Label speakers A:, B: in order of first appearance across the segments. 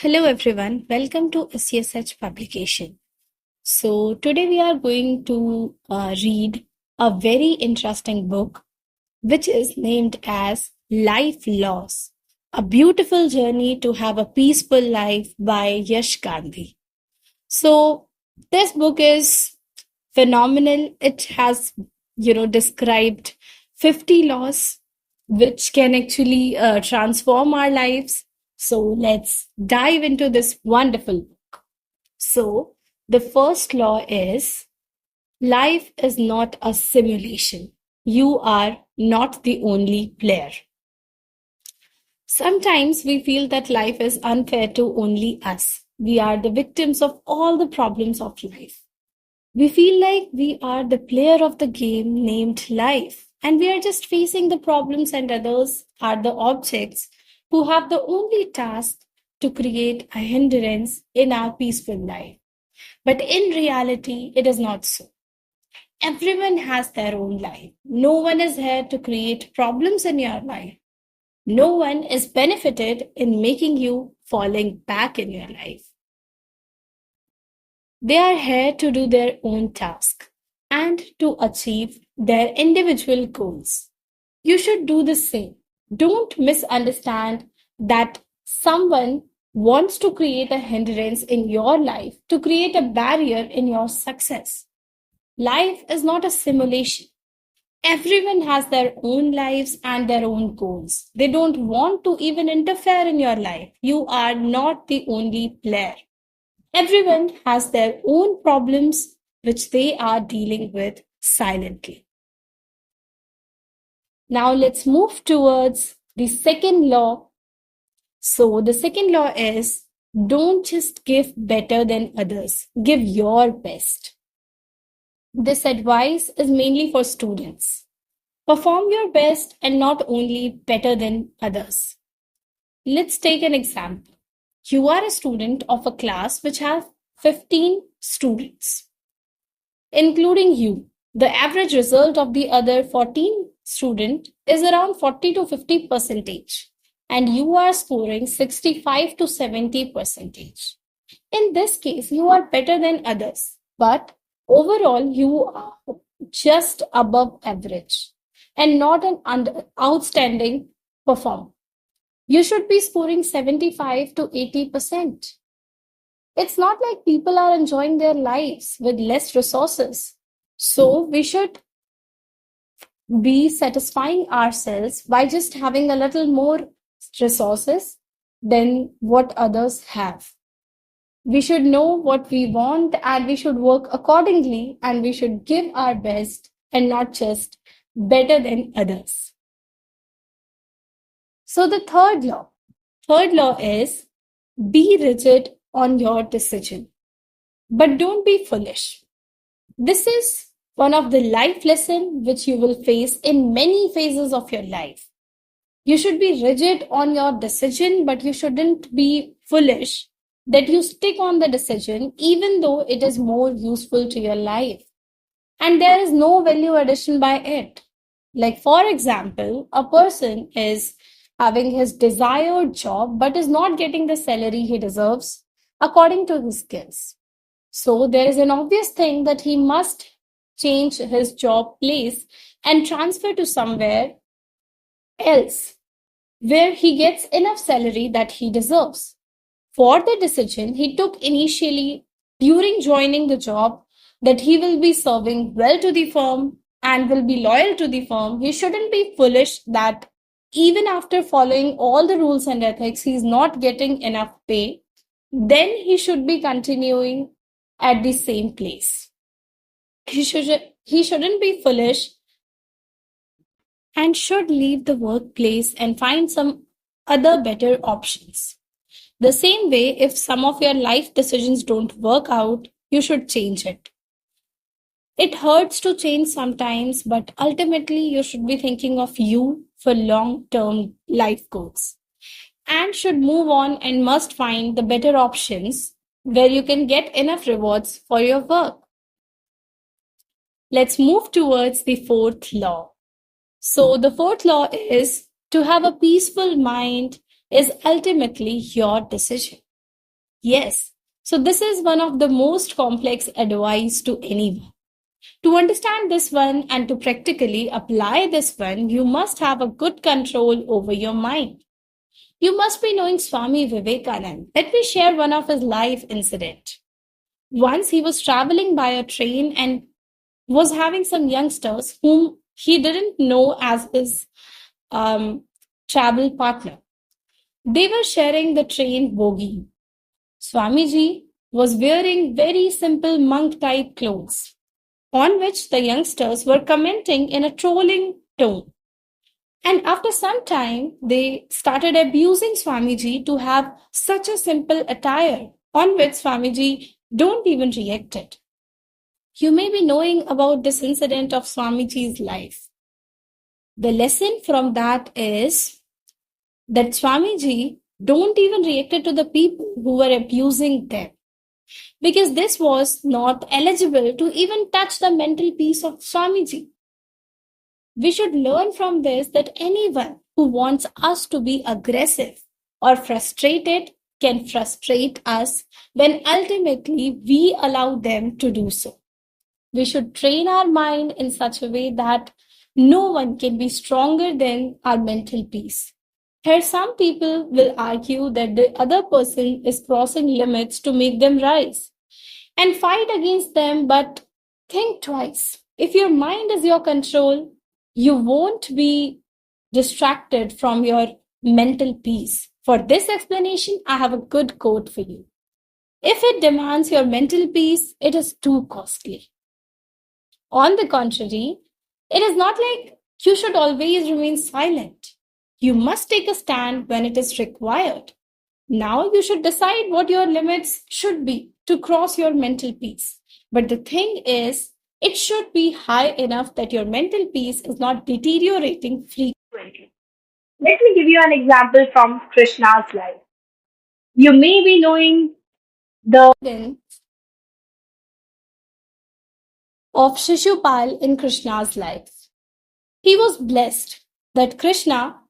A: Hello everyone, welcome to SGSH Publication. So today we are going to read a very interesting book which is named as Life Laws, a beautiful journey to have a peaceful life by Yash Gandhi. So this book is phenomenal. It has, described 50 laws which can actually transform our lives. So let's dive into this wonderful book. So the first law is life is not a simulation. You are not the only player. Sometimes we feel that life is unfair to only us. We are the victims of all the problems of life. We feel like we are the player of the game named life, and we are just facing the problems, and others are the objects who have the only task to create a hindrance in our peaceful life. But in reality, it is not so. Everyone has their own life. No one is here to create problems in your life. No one is benefited in making you falling back in your life. They are here to do their own task and to achieve their individual goals. You should do the same. Don't misunderstand that someone wants to create a hindrance in your life to create a barrier in your success. Life is not a simulation. Everyone has their own lives and their own goals. They don't want to even interfere in your life. You are not the only player. Everyone has their own problems which they are dealing with silently. Now let's move towards the second law. So the second law is don't just give better than others, give your best. This advice is mainly for students. Perform your best and not only better than others. Let's take an example. You are a student of a class which has 15 students, including you. The average result of the other 14 student is around 40 to 50 percentage, and you are scoring 65 to 70 percentage. In this case, you are better than others, but overall you are just above average and not an outstanding performer. You should be scoring 75 to 80%. It's not like people are enjoying their lives with less resources. So we should be satisfying ourselves by just having a little more resources than what others have. We should know what we want and we should work accordingly and we should give our best and not just better than others. So the third law is be rigid on your decision, but don't be foolish. This is one of the life lessons which you will face in many phases of your life. You should be rigid on your decision, but you shouldn't be foolish that you stick on the decision even though it is more useful to your life. And there is no value addition by it. Like, for example, a person is having his desired job but is not getting the salary he deserves according to his skills. So there is an obvious thing that he must change his job place and transfer to somewhere else where he gets enough salary that he deserves. For the decision he took initially during joining the job that he will be serving well to the firm and will be loyal to the firm, he shouldn't be foolish that even after following all the rules and ethics, he's not getting enough pay. Then he should be continuing at the same place. He shouldn't be foolish and should leave the workplace and find some other better options. The same way, if some of your life decisions don't work out, you should change it. It hurts to change sometimes, but ultimately you should be thinking of you for long-term life goals and should move on and must find the better options where you can get enough rewards for your work. Let's move towards the fourth law. So the fourth law is to have a peaceful mind is ultimately your decision. Yes. So this is one of the most complex advice to anyone. To understand this one and to practically apply this one, you must have a good control over your mind. You must be knowing Swami Vivekanand. Let me share one of his life incident. Once he was traveling by a train and was having some youngsters whom he didn't know as his um, travel partner. They were sharing the train bogie. Swamiji was wearing very simple monk type clothes, on which the youngsters were commenting in a trolling tone. And after some time, they started abusing Swamiji to have such a simple attire, on which Swamiji don't even react it. You may be knowing about this incident of Swamiji's life. The lesson from that is that Swamiji don't even react to the people who were abusing them, because this was not eligible to even touch the mental peace of Swamiji. We should learn from this that anyone who wants us to be aggressive or frustrated can frustrate us when ultimately we allow them to do so. We should train our mind in such a way that no one can be stronger than our mental peace. Here, some people will argue that the other person is crossing limits to make them rise and fight against them, but think twice. If your mind is your control, you won't be distracted from your mental peace. For this explanation, I have a good quote for you. If it demands your mental peace, it is too costly. On the contrary, it is not like you should always remain silent. You must take a stand when it is required. Now you should decide what your limits should be to cross your mental peace. But the thing is, it should be high enough that your mental peace is not deteriorating frequently.
B: Let me give you an example from Krishna's life. You may be knowing the
A: Then of Shishupal in Krishna's life. He was blessed that Krishna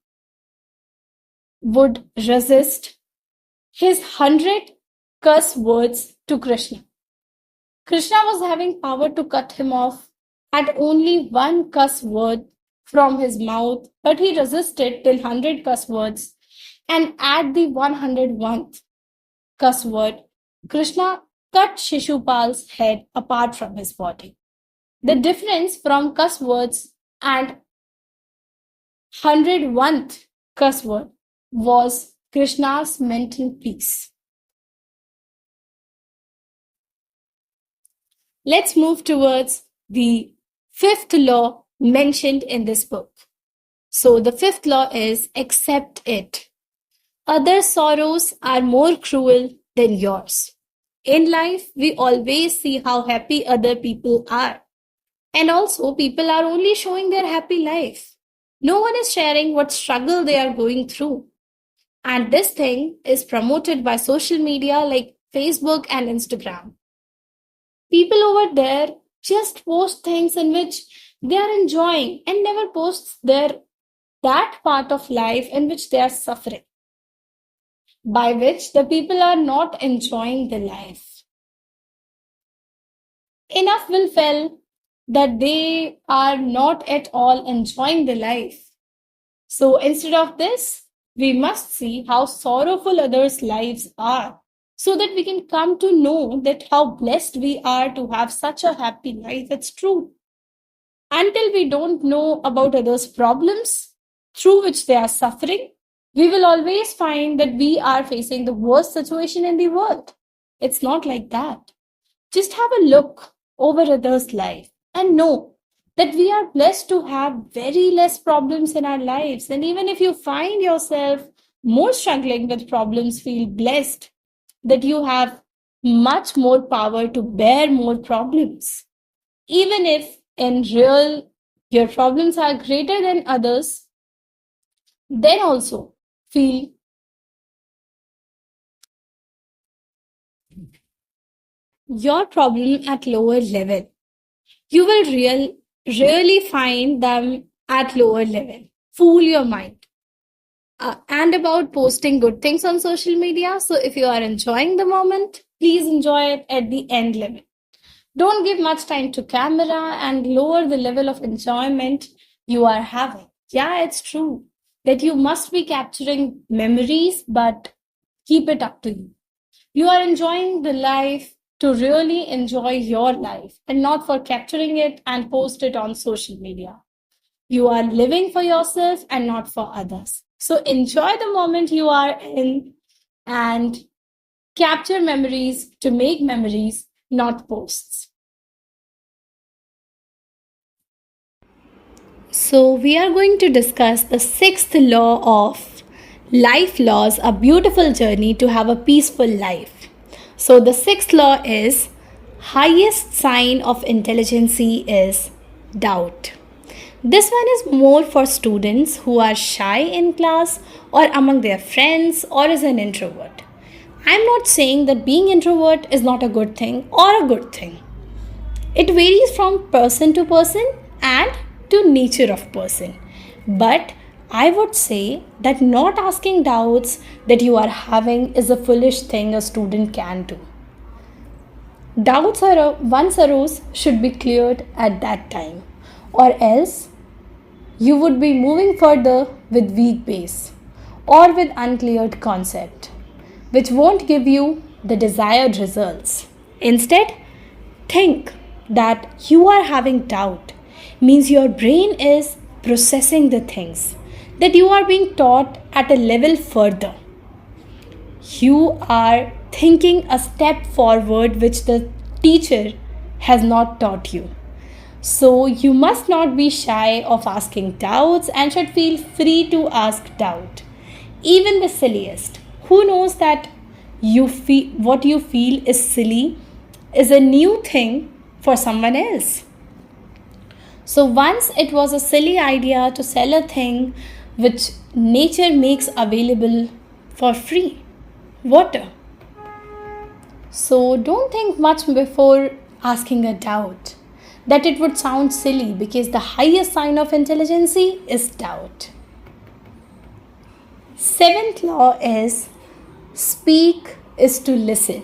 A: would resist his 100 curse words to Krishna. Krishna was having power to cut him off at only one cuss word from his mouth, but he resisted till 100 cuss words. And at the 101st cuss word, Krishna cut Shishupal's head apart from his body. The difference from cuss words and 101st cuss word was Krishna's mental peace. Let's move towards the fifth law mentioned in this book. So the fifth law is accept it. Other sorrows are more cruel than yours. In life, we always see how happy other people are. And also, people are only showing their happy life. No one is sharing what struggle they are going through. And this thing is promoted by social media like Facebook and Instagram. People over there just post things in which they are enjoying and never posts that part of life in which they are suffering, by which the people are not enjoying the life. Enough will feel that they are not at all enjoying the life. So instead of this, we must see how sorrowful others' lives are, so that we can come to know that how blessed we are to have such a happy life. It's true. Until we don't know about others' problems through which they are suffering, we will always find that we are facing the worst situation in the world. It's not like that. Just have a look over others' life and know that we are blessed to have very less problems in our lives. And even if you find yourself more struggling with problems, feel blessed that you have much more power to bear more problems. Even if in real your problems are greater than others, then also feel your problem at lower level. You will really find them at lower level. Fool your mind. And about posting good things on social media. So if you are enjoying the moment, please enjoy it at the end level. Don't give much time to camera and lower the level of enjoyment you are having. Yeah, it's true that you must be capturing memories, but keep it up to you. You are enjoying the life to really enjoy your life and not for capturing it and post it on social media. You are living for yourself and not for others. So enjoy the moment you are in and capture memories to make memories, not posts. So, we are going to discuss the sixth law of life laws, a beautiful journey to have a peaceful life. So, the sixth law is highest sign of intelligence is doubt. This one is more for students who are shy in class or among their friends or is an introvert. I'm not saying that being introvert is not a good thing or a good thing. It varies from person to person and to nature of person. But I would say that not asking doubts that you are having is a foolish thing a student can do. Doubts once arose should be cleared at that time, or else you would be moving further with weak base or with uncleared concept, which won't give you the desired results. Instead, think that you are having doubt means your brain is processing the things that you are being taught at a level further. You are thinking a step forward which the teacher has not taught you. So you must not be shy of asking doubts and should feel free to ask doubt. Even the silliest. Who knows that you feel what you feel is silly is a new thing for someone else. So once it was a silly idea to sell a thing which nature makes available for free. Water. So don't think much before asking a doubt that it would sound silly because the highest sign of intelligence is doubt. Seventh law is speak is to listen.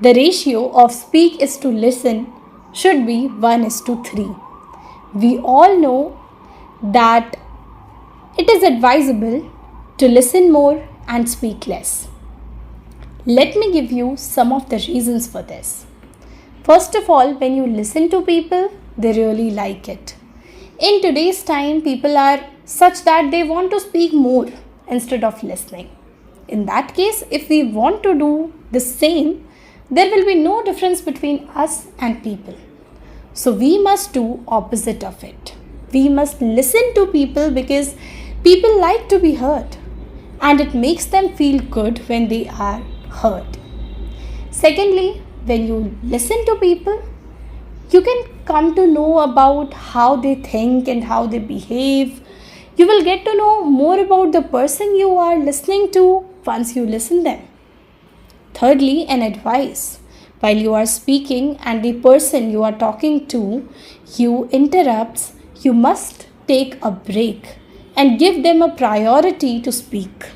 A: The ratio of speak is to listen should be 1 is to 3. We all know that it is advisable to listen more and speak less. Let me give you some of the reasons for this. First of all, when you listen to people, they really like it. In today's time, people are such that they want to speak more instead of listening. In that case, if we want to do the same, there will be no difference between us and people. So we must do opposite of it. We must listen to people because people like to be heard and it makes them feel good when they are heard. Secondly, when you listen to people, you can come to know about how they think and how they behave. You will get to know more about the person you are listening to once you listen them. Thirdly, an advice. While you are speaking and the person you are talking to you interrupts, you must take a break and give them a priority to speak.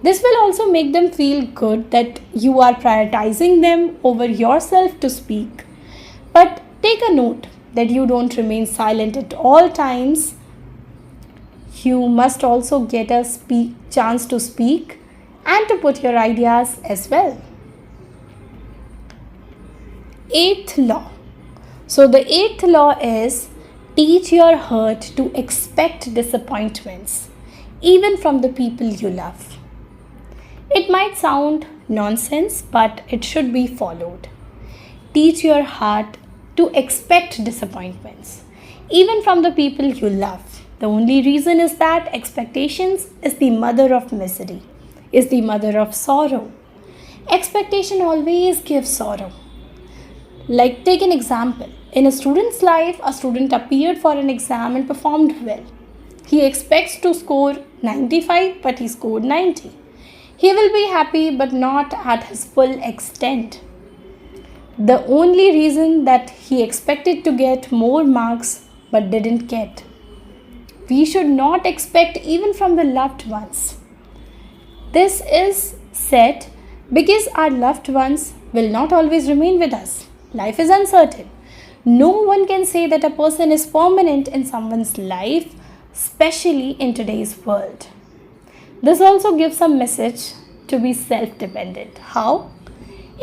A: This will also make them feel good that you are prioritizing them over yourself to speak. But take a note that you don't remain silent at all times. You must also get a chance to speak and to put your ideas as well. Eighth law. So the eighth law is teach your heart to expect disappointments, even from the people you love. It might sound nonsense, but it should be followed. Teach your heart to expect disappointments, even from the people you love. The only reason is that expectations is the mother of misery, is the mother of sorrow. Expectation always gives sorrow. Like, take an example. In a student's life, a student appeared for an exam and performed well. He expects to score 95, but he scored 90. He will be happy, but not at his full extent. The only reason that he expected to get more marks but didn't get we should not expect even from the loved ones. This is said because our loved ones will not always remain with us. Life is uncertain. No one can say that a person is permanent in someone's life, especially in today's world. This also gives a message to be self dependent. How?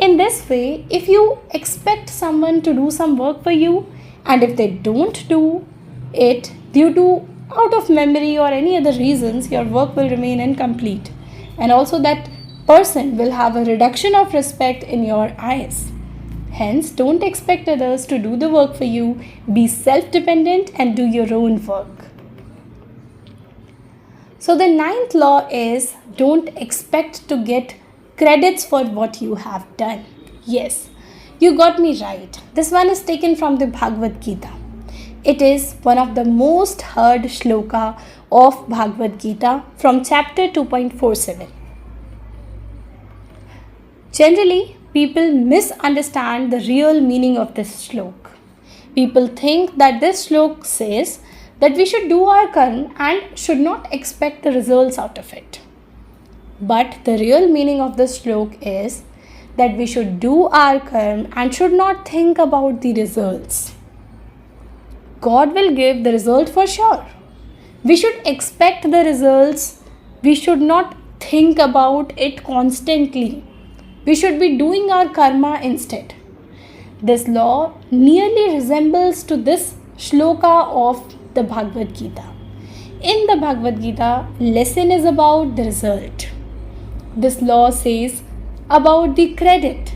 A: In this way, if you expect someone to do some work for you, and if they don't do it due to out of memory or any other reasons, your work will remain incomplete. And also, that person will have a reduction of respect in your eyes. Hence, don't expect others to do the work for you. Be self dependent and do your own work. So, the ninth law is don't expect to get credits for what you have done. Yes, you got me right. This one is taken from the Bhagavad Gita. It is one of the most heard shloka of Bhagavad Gita from chapter 2.47. Generally, people misunderstand the real meaning of this shlok. People think that this shlok says that we should do our karma and should not expect the results out of it. But the real meaning of this shlok is that we should do our karma and should not think about the results. God will give the result for sure. We should expect the results. We should not think about it constantly. We should be doing our karma instead. This law nearly resembles to this shloka of the Bhagavad Gita. In the Bhagavad Gita, lesson is about the result. This law says about the credit.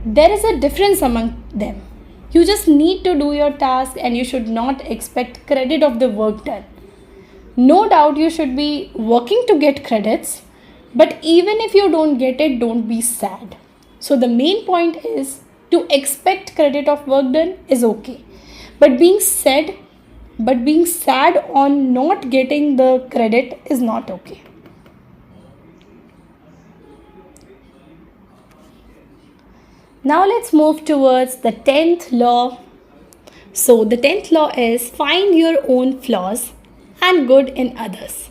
A: There is a difference among them. You just need to do your task and you should not expect credit of the work done. No doubt you should be working to get credits, but even if you don't get it, don't be sad. So the main point is to expect credit of work done is okay. But being sad on not getting the credit is not okay. Now let's move towards the 10th law. So the 10th law is find your own flaws and good in others.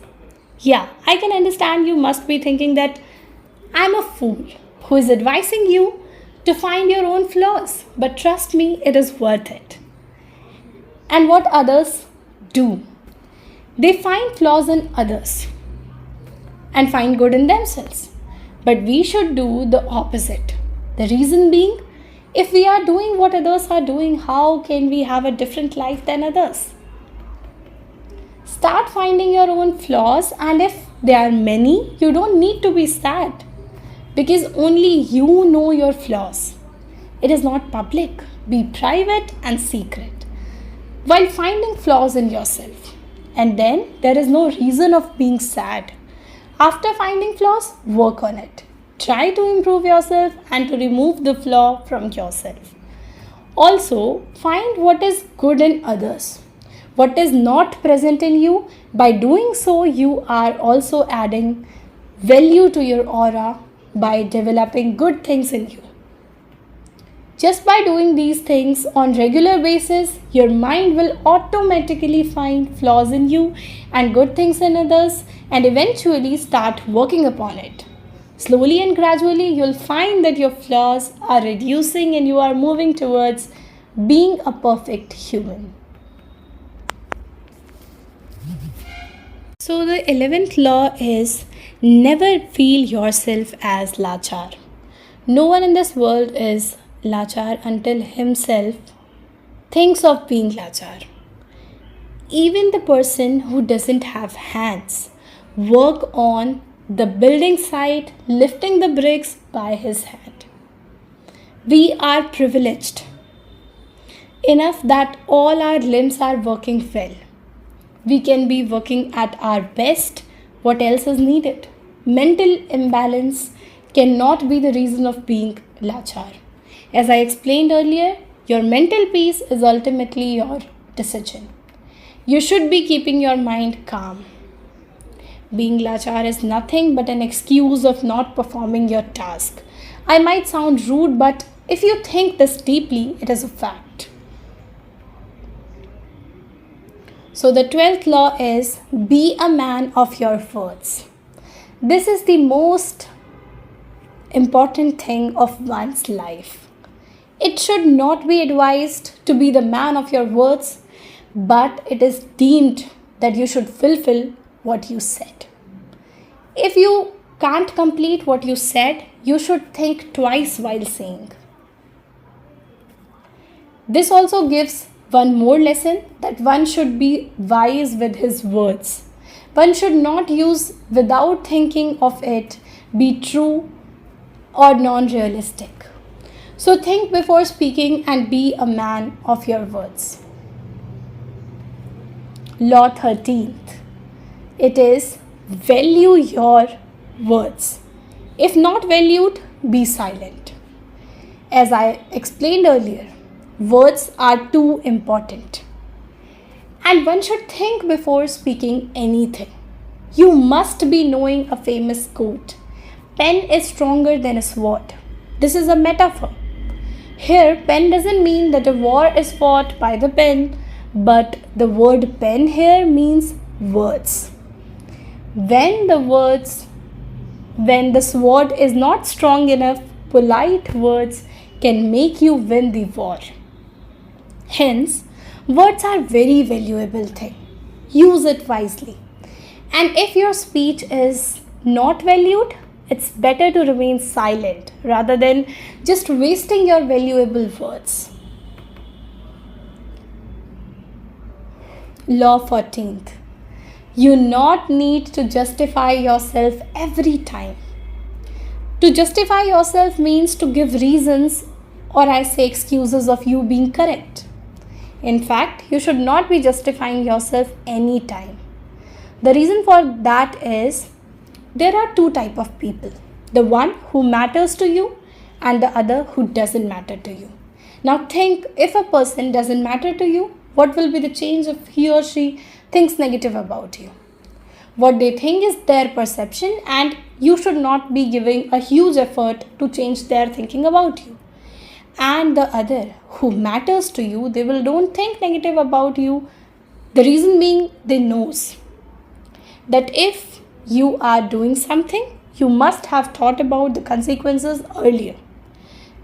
A: Yeah, I can understand you must be thinking that I'm a fool who is advising you to find your own flaws. But trust me, it is worth it. And what others do? They find flaws in others and find good in themselves. But we should do the opposite. The reason being, if we are doing what others are doing, how can we have a different life than others? Start finding your own flaws, and if there are many, you don't need to be sad because only you know your flaws. It is not public. Be private and secret while finding flaws in yourself. And then there is no reason of being sad. After finding flaws, work on it. Try to improve yourself and to remove the flaw from yourself. Also, find what is good in others, what is not present in you. By doing so, you are also adding value to your aura by developing good things in you. Just by doing these things on regular basis, your mind will automatically find flaws in you and good things in others and eventually start working upon it. Slowly and gradually, you'll find that your flaws are reducing and you are moving towards being a perfect human. So the 11th law is never feel yourself as lachar. No one in this world is lachar until himself thinks of being lachar. Even the person who doesn't have hands work on the building site, lifting the bricks by his hand. We are privileged enough that all our limbs are working well. We can be working at our best. What else is needed? Mental imbalance cannot be the reason of being lachar. As I explained earlier, your mental peace is ultimately your decision. You should be keeping your mind calm. Being lachar is nothing but an excuse of not performing your task. I might sound rude, but if you think this deeply, it is a fact. So the 12th law is be a man of your words. This is the most important thing of one's life. It should not be advised to be the man of your words, but it is deemed that you should fulfill what you said. If you can't complete what you said, you should think twice while saying. This also gives one more lesson that one should be wise with his words. One should not use without thinking of it, be true or non-realistic. So think before speaking and be a man of your words. Law 13th. It is value your words. If not valued, be silent. As I explained earlier, words are too important. And one should think before speaking anything. You must be knowing a famous quote. Pen is stronger than a sword. This is a metaphor. Here, pen doesn't mean that a war is fought by the pen, but the word pen here means words. When the sword is not strong enough, polite words can make you win the war. Hence, words are very valuable thing. Use it wisely. And if your speech is not valued, it's better to remain silent rather than just wasting your valuable words. Law 14th. You not need to justify yourself every time. To justify yourself means to give reasons, or I say excuses of you being correct. In fact, you should not be justifying yourself anytime. The reason for that is there are two types of people. The one who matters to you and the other who doesn't matter to you. Now think, if a person doesn't matter to you, what will be the change if he or she thinks negative about you? What they think is their perception, and you should not be giving a huge effort to change their thinking about you. And the other who matters to you, they will don't think negative about you. The reason being, they knows that if you are doing something, you must have thought about the consequences earlier.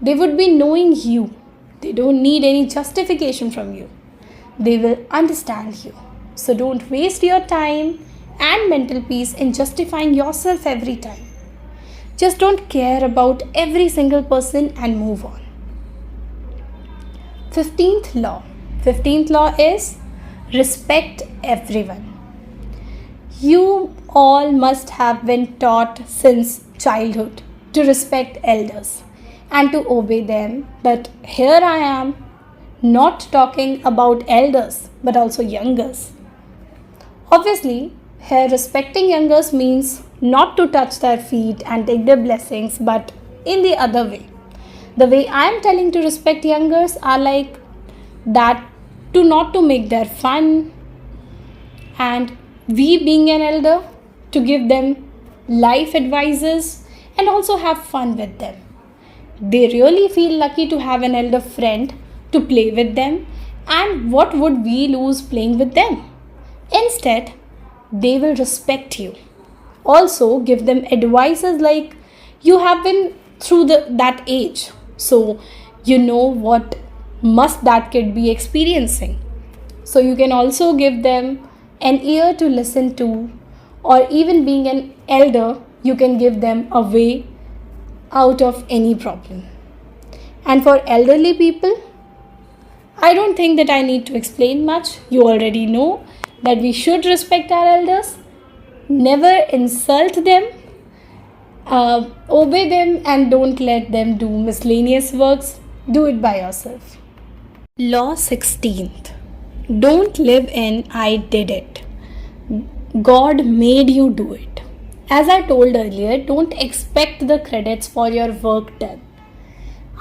A: They would be knowing you. They don't need any justification from you. They will understand you. So don't waste your time and mental peace in justifying yourself every time. Just don't care about every single person and move on. 15th law. 15th law is respect everyone. You all must have been taught since childhood to respect elders and to obey them. But here I am not talking about elders but also youngers. Obviously, here respecting youngers means not to touch their feet and take their blessings, but in the other way. The way I am telling to respect youngers are like that, to not to make their fun, and we being an elder to give them life advices and also have fun with them. They really feel lucky to have an elder friend to play with them, and what would we lose playing with them? Instead, they will respect you. Also give them advices like you have been through that age, so you know what must that kid be experiencing. So you can also give them an ear to listen to, or even being an elder, you can give them a way out of any problem. And for elderly people, I don't think that I need to explain much. You already know that we should respect our elders, never insult them, obey them, and don't let them do miscellaneous works. Do it by yourself. Law 16th. Don't live in I did it. God made you do it. As I told earlier, don't expect the credits for your work done.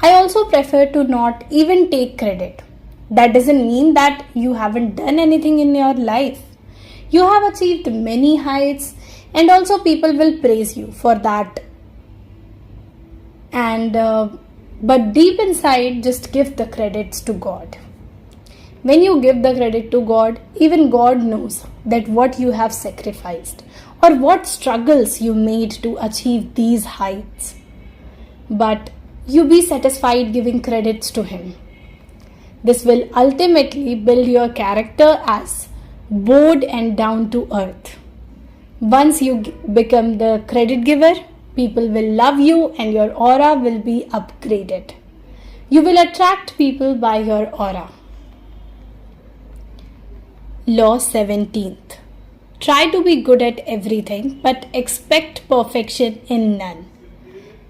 A: I also prefer to not even take credit. That doesn't mean that you haven't done anything in your life. You have achieved many heights, and also people will praise you for that. But deep inside, just give the credits to God. When you give the credit to God, even God knows that what you have sacrificed or what struggles you made to achieve these heights. But you be satisfied giving credits to Him. This will ultimately build your character as bold and down to earth. Once you become the credit giver, people will love you and your aura will be upgraded. You will attract people by your aura. Law 17th. Try to be good at everything but expect perfection in none.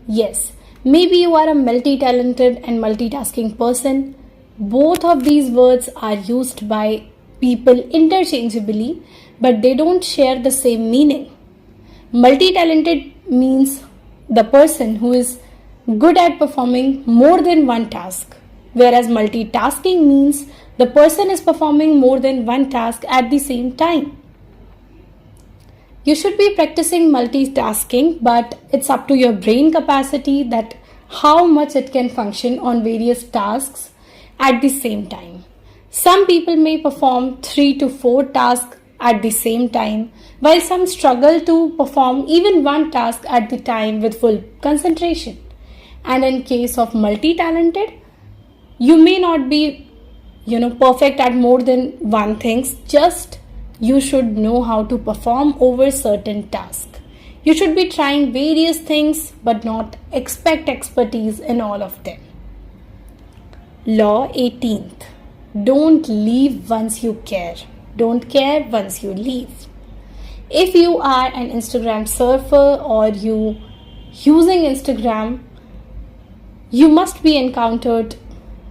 A: Yes, maybe you are a multi-talented and multitasking person. Both of these words are used by people interchangeably, but they don't share the same meaning. Multi-talented means the person who is good at performing more than one task, whereas multitasking means the person is performing more than one task at the same time. You should be practicing multitasking, but it's up to your brain capacity that how much it can function on various tasks at the same time. Some people may perform 3 to 4 tasks at the same time, while some struggle to perform even one task at the time with full concentration. And in case of multi-talented, you may not be perfect at more than one things, just you should know how to perform over certain tasks. You should be trying various things but not expect expertise in all of them. Law 18th. Don't leave once you care. Don't care once you leave. If you are an Instagram surfer or you using Instagram, you must be encountered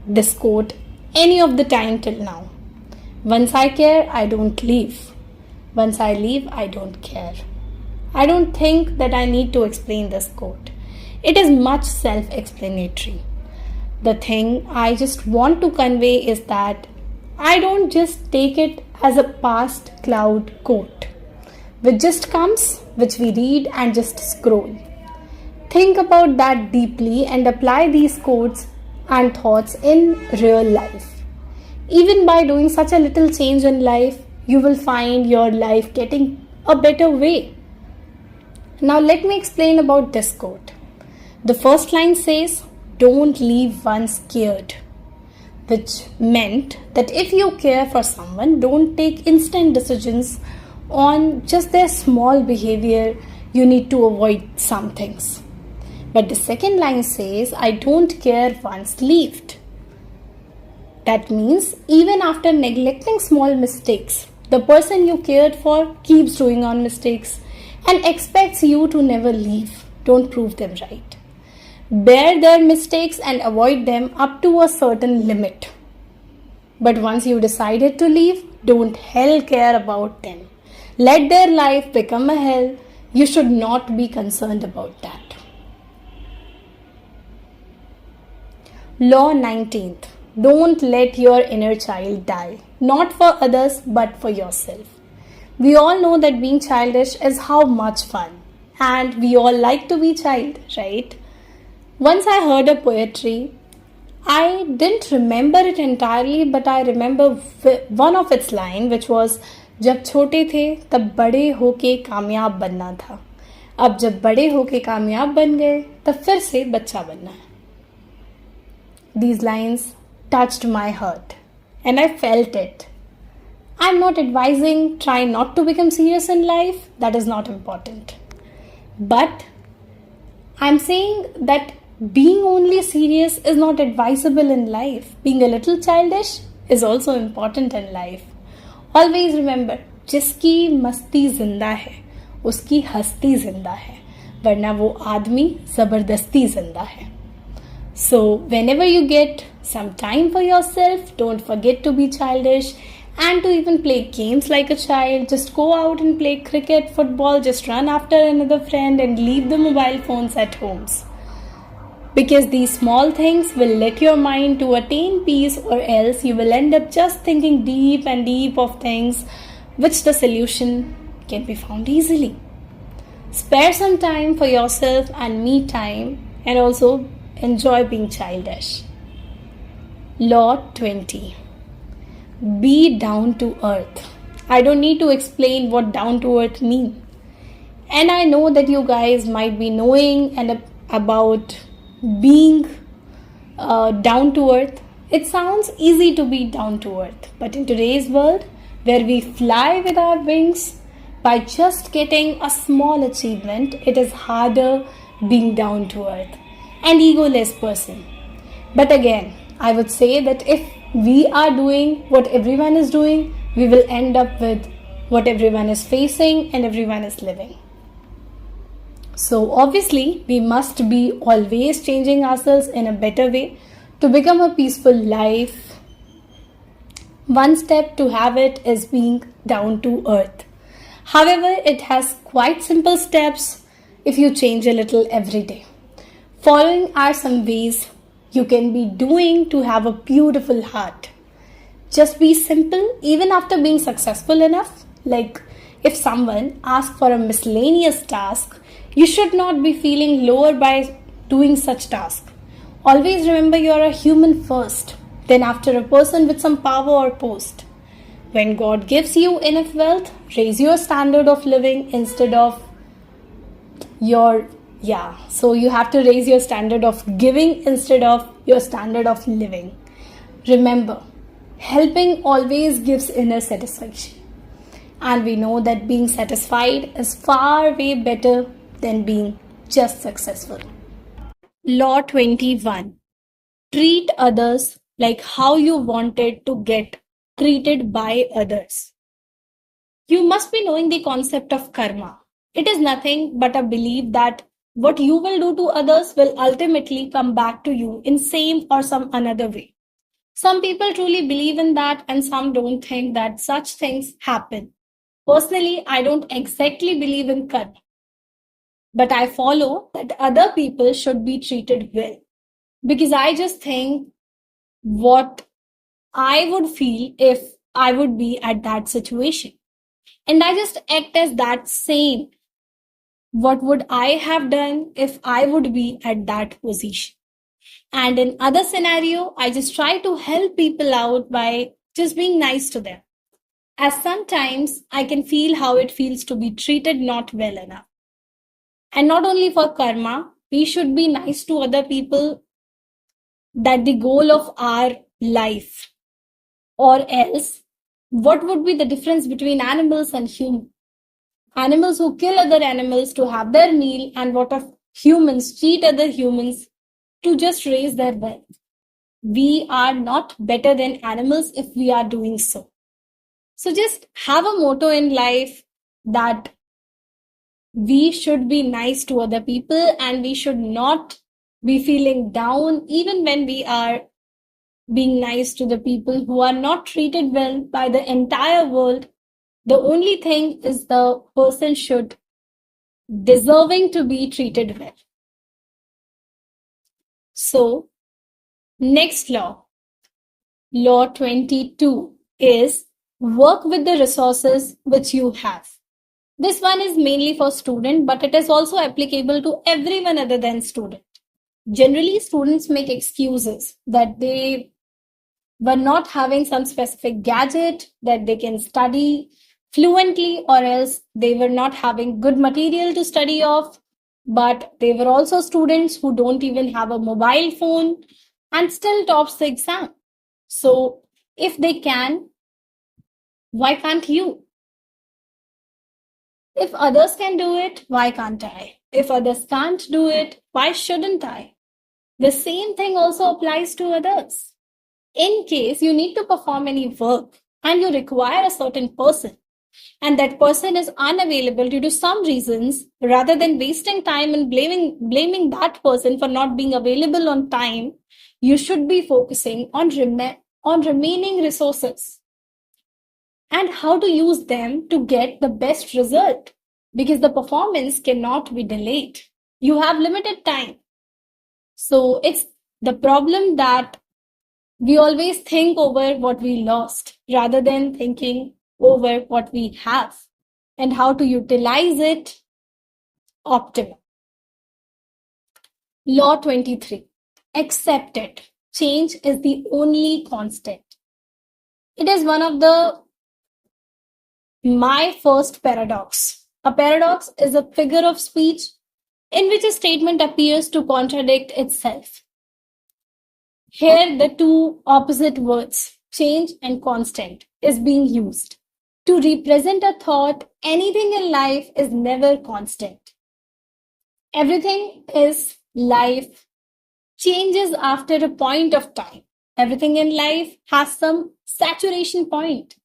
A: this quote any of the time till now. Once I care, I don't leave. Once I leave, I don't care. I don't think that I need to explain this quote. It is much self-explanatory. The thing I just want to convey is that I don't just take it as a past cloud quote, which just comes, which we read and just scroll. Think about that deeply and apply these quotes and thoughts in real life. Even by doing such a little change in life, you will find your life getting a better way. Now let me explain about this quote. The first line says, "Don't leave once cared," which meant that if you care for someone, don't take instant decisions on just their small behavior. You need to avoid some things. But the second line says, "I don't care once leaved." That means even after neglecting small mistakes, the person you cared for keeps doing on mistakes and expects you to never leave. Don't prove them right. Bear their mistakes and avoid them up to a certain limit. But once you decided to leave, don't hell care about them. Let their life become a hell. You should not be concerned about that. Law 19th. Don't let your inner child die. Not for others, but for yourself. We all know that being childish is how much fun. And we all like to be child, right? Once I heard a poetry, I didn't remember it entirely, but I remember one of its line, which was, "जब छोटे थे तब बड़े होके कामयाब बनना था, अब जब बड़े होके कामयाब बन गए तब फिर से बच्चा बनना है." These lines touched my heart and I felt it. I'm not advising try not to become serious in life, that is not important. But I'm saying that being only serious is not advisable in life. Being a little childish is also important in life. Always remember, जिसकी मस्ती जिंदा है उसकी हस्ती जिंदा है, वरना वो आदमी जबरदस्ती जिंदा है. So whenever you get some time for yourself, don't forget to be childish and to even play games like a child. Just go out and play cricket, football, just run after another friend and leave the mobile phones at homes. Because these small things will let your mind to attain peace, or else you will end up just thinking deep and deep of things which the solution can be found easily. Spare some time for yourself and me time, and also enjoy being childish. Law 20. Be down to earth. I don't need to explain what down to earth mean. And I know that you guys might be knowing and about being down to earth. It sounds easy to be down to earth, but in today's world, where we fly with our wings, by just getting a small achievement, it is harder being down to earth and egoless person. But again, I would say that if we are doing what everyone is doing, we will end up with what everyone is facing and everyone is living. So, obviously, we must be always changing ourselves in a better way to become a peaceful life. One step to have it is being down to earth. However, it has quite simple steps if you change a little every day. Following are some ways you can be doing to have a beautiful heart. Just be simple even after being successful enough. Like if someone asks for a miscellaneous task, you should not be feeling lower by doing such task. Always remember you are a human first, then after a person with some power or post. When God gives you enough wealth, raise your standard of living instead of so you have to raise your standard of giving instead of your standard of living. Remember, helping always gives inner satisfaction. And we know that being satisfied is far way better than being just successful. Law 21. Treat others like how you wanted to get treated by others. You must be knowing the concept of karma. It is nothing but a belief that what you will do to others will ultimately come back to you in same or some another way. Some people truly believe in that and some don't think that such things happen. Personally, I don't exactly believe in karma, but I follow that other people should be treated well because I just think what I would feel if I would be at that situation. And I just act as that same. What would I have done if I would be at that position? And in other scenario, I just try to help people out by just being nice to them. As sometimes I can feel how it feels to be treated not well enough. And not only for karma, we should be nice to other people that the goal of our life. Or else, what would be the difference between animals and humans? Animals who kill other animals to have their meal, and what of humans cheat other humans to just raise their wealth. We are not better than animals if we are doing so. So just have a motto in life that we should be nice to other people and we should not be feeling down even when we are being nice to the people who are not treated well by the entire world. The only thing is the person should deserving to be treated well. So, next law, law 22, is work with the resources which you have. This one is mainly for student, but it is also applicable to everyone other than student. Generally, students make excuses that they were not having some specific gadget that they can study fluently, or else they were not having good material to study off. But they were also students who don't even have a mobile phone and still tops the exam. So if they can, why can't you? If others can do it, why can't I? If others can't do it, why shouldn't I? The same thing also applies to others. In case you need to perform any work and you require a certain person, and that person is unavailable due to some reasons, rather than wasting time and blaming that person for not being available on time, you should be focusing on remaining resources and how to use them to get the best result, because the performance cannot be delayed. You have limited time. So it's the problem that we always think over what we lost rather than thinking over what we have and how to utilize it optimally. Law 23. Accept it. Change is the only constant. It is one of the my first paradox. A paradox is a figure of speech in which a statement appears to contradict itself. Here, the two opposite words, change and constant, is being used. To represent a thought, anything in life is never constant. Everything is life changes after a point of time. Everything in life has some saturation point.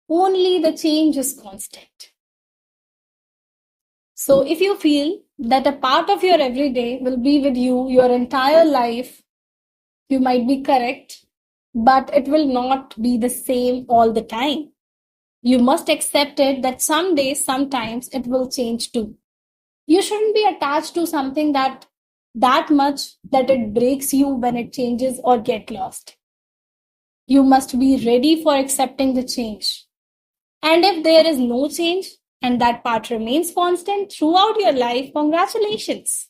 A: Only the change is constant. So if you feel that a part of your everyday will be with you your entire life, you might be correct, but it will not be the same all the time. You must accept it that some days, sometimes it will change too. You shouldn't be attached to something that much that it breaks you when it changes or get lost. You must be ready for accepting the change. And if there is no change and that part remains constant throughout your life, congratulations.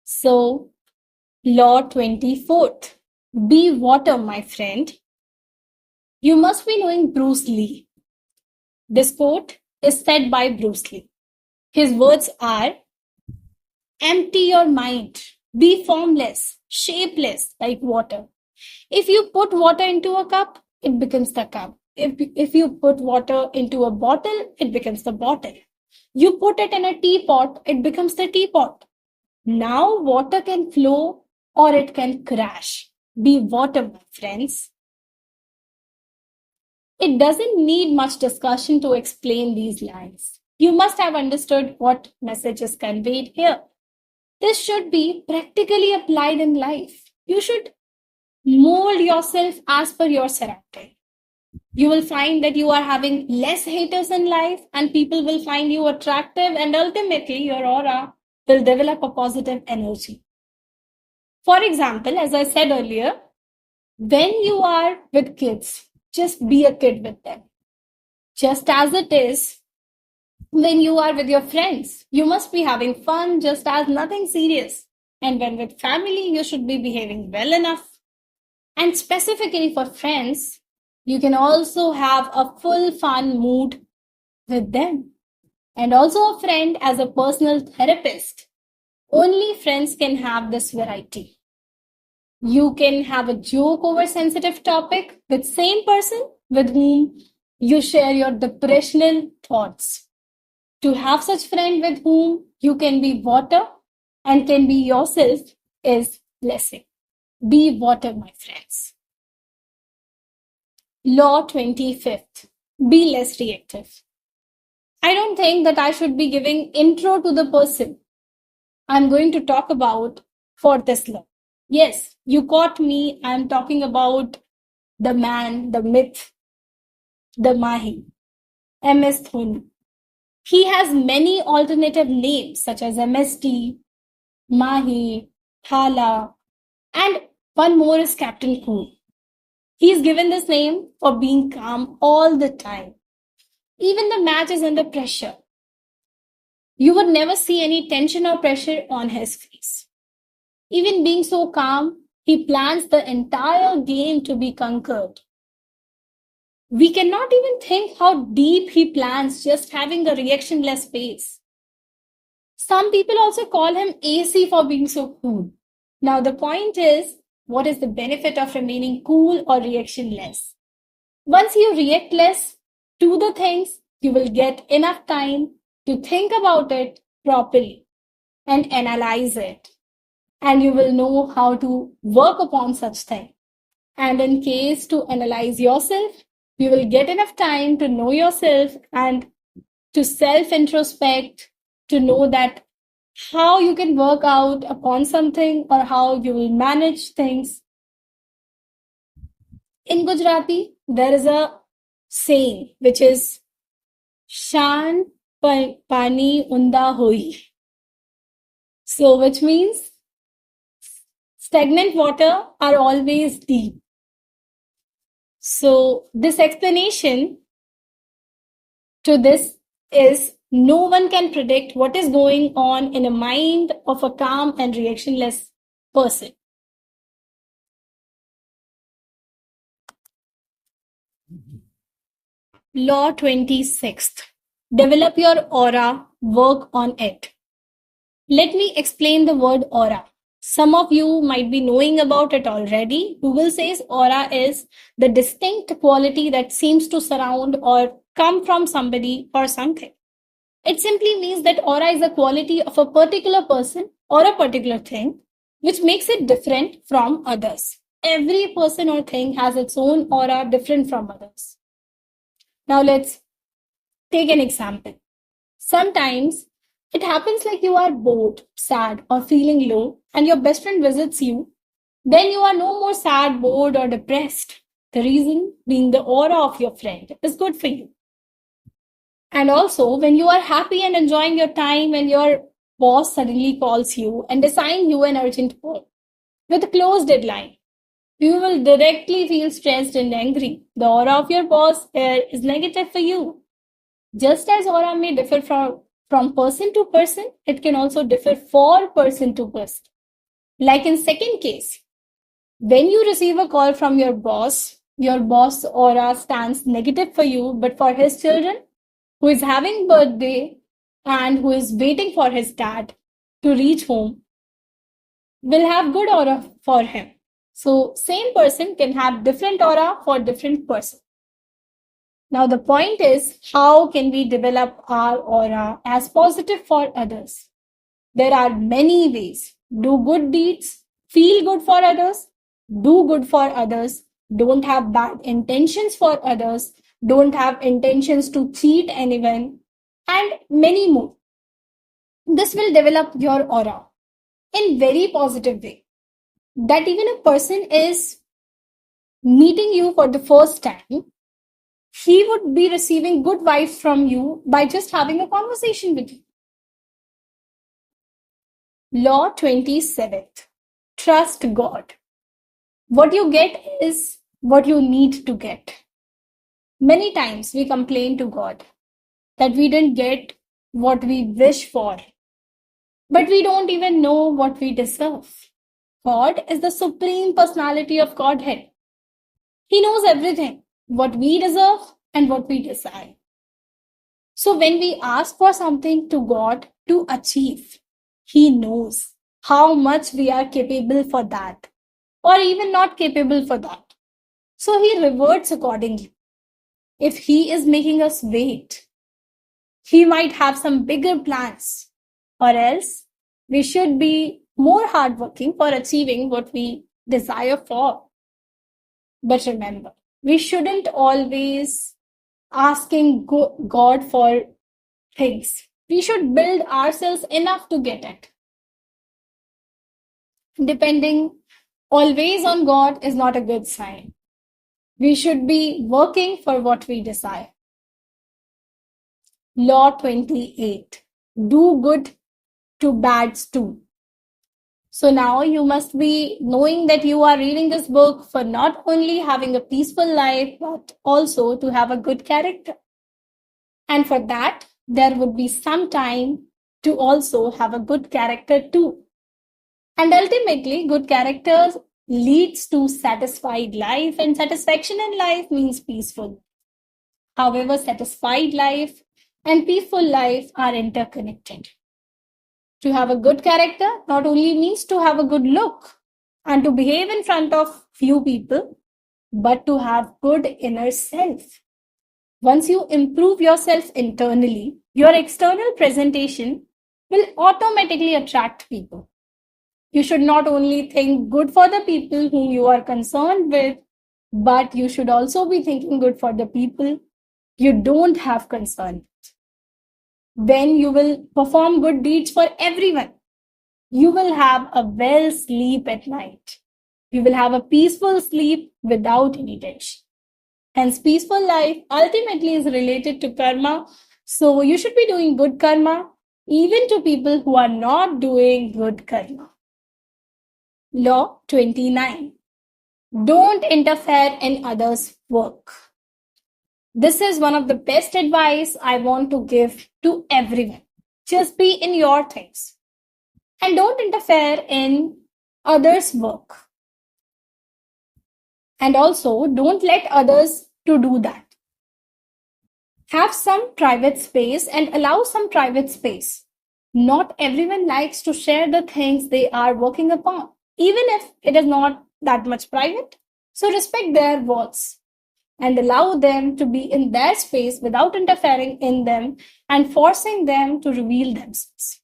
A: So, Law 24th. Be water, my friend. You must be knowing Bruce Lee. This quote is said by Bruce Lee. His words are, empty your mind, be formless, shapeless like water. If you put water into a cup, it becomes the cup. If you put water into a bottle, it becomes the bottle. You put it in a teapot, it becomes the teapot. Now water can flow or it can crash. Be water, my friends. It doesn't need much discussion to explain these lines. You must have understood what message is conveyed here. This should be practically applied in life. You should mold yourself as per your surrounding. You will find that you are having less haters in life and people will find you attractive, and ultimately your aura will develop a positive energy. For example, as I said earlier, when you are with kids, just be a kid with them. Just as it is when you are with your friends, you must be having fun just as nothing serious. And when with family, you should be behaving well enough. And specifically for friends, you can also have a full fun mood with them. And also a friend as a personal therapist. Only friends can have this variety. You can have a joke over sensitive topic with same person with whom you share your depressional thoughts. To have such friend with whom you can be water and can be yourself is blessing. Be water, my friends. Law 25th. Be less reactive. I don't think that I should be giving intro to the person I'm going to talk about for this law. Yes, you caught me. I'm talking about the man, the myth, the Mahi, MS Dhoni. He has many alternative names such as MST, Mahi, Thala, and one more is Captain Cool. He is given this name for being calm all the time. Even the match is under pressure. You would never see any tension or pressure on his face. Even being so calm, he plans the entire game to be conquered. We cannot even think how deep he plans just having a reactionless face. Some people also call him AC for being so cool. Now, the point is, what is the benefit of remaining cool or reactionless? Once you react less to the things, you will get enough time to think about it properly and analyze it. And you will know how to work upon such thing. And in case to analyze yourself, you will get enough time to know yourself and to self-introspect, to know that how you can work out upon something or how you will manage things. In Gujarati, there is a saying which is Shan Pani Unda Hoi. So, which means stagnant water are always deep. So, this explanation to this is no one can predict what is going on in a mind of a calm and reactionless person. Law 26th. Develop your aura, work on it. Let me explain the word aura. Some of you might be knowing about it already. Google says aura is the distinct quality that seems to surround or come from somebody or something. It simply means that aura is a quality of a particular person or a particular thing which makes it different from others. Every person or thing has its own aura different from others. Now let's take an example. Sometimes it happens like you are bored, sad, or feeling low, and your best friend visits you. Then you are no more sad, bored, or depressed. The reason being the aura of your friend is good for you. And also, when you are happy and enjoying your time, when your boss suddenly calls you and assigns you an urgent work with a close deadline, you will directly feel stressed and angry. The aura of your boss here is negative for you. Just as aura may differ from person to person, it can also differ for person to person. Like in second case, when you receive a call from your boss aura stands negative for you, but for his children, who is having birthday and who is waiting for his dad to reach home, will have good aura for him. So same person can have different aura for different person. Now the point is, how can we develop our aura as positive for others? There are many ways. Do good deeds, feel good for others, do good for others, don't have bad intentions for others, don't have intentions to cheat anyone, and many more. This will develop your aura in very positive way. That even a person is meeting you for the first time, he would be receiving good vibes from you by just having a conversation with you. Law 27th. Trust God. What you get is what you need to get. Many times we complain to God that we didn't get what we wish for, but we don't even know what we deserve. God is the supreme personality of Godhead. He knows everything, what we deserve and what we desire. So when we ask for something to God to achieve, He knows how much we are capable for that, or even not capable for that. So He rewards accordingly. If He is making us wait, He might have some bigger plans, or else we should be more hardworking for achieving what we desire for. But remember, we shouldn't always asking God for things. We should build ourselves enough to get it. Depending always on God is not a good sign. We should be working for what we desire. Law 28. Do good to bads too. So now you must be knowing that you are reading this book for not only having a peaceful life, but also to have a good character. And for that, there would be some time to also have a good character too. And ultimately, good character leads to satisfied life, and satisfaction in life means peaceful. However, satisfied life and peaceful life are interconnected. To have a good character not only means to have a good look and to behave in front of few people, but to have good inner self. Once you improve yourself internally, your external presentation will automatically attract people. You should not only think good for the people whom you are concerned with, but you should also be thinking good for the people you don't have concern with. Then you will perform good deeds for everyone. You will have a well sleep at night. You will have a peaceful sleep without any tension. Hence, peaceful life ultimately is related to karma. So you should be doing good karma even to people who are not doing good karma. Law 29. Don't interfere in others' work. This is one of the best advice I want to give to everyone. Just be in your things and don't interfere in others' work. And also don't let others to do that. Have some private space and allow some private space. Not everyone likes to share the things they are working upon, even if it is not that much private. So respect their words and allow them to be in their space without interfering in them and forcing them to reveal themselves.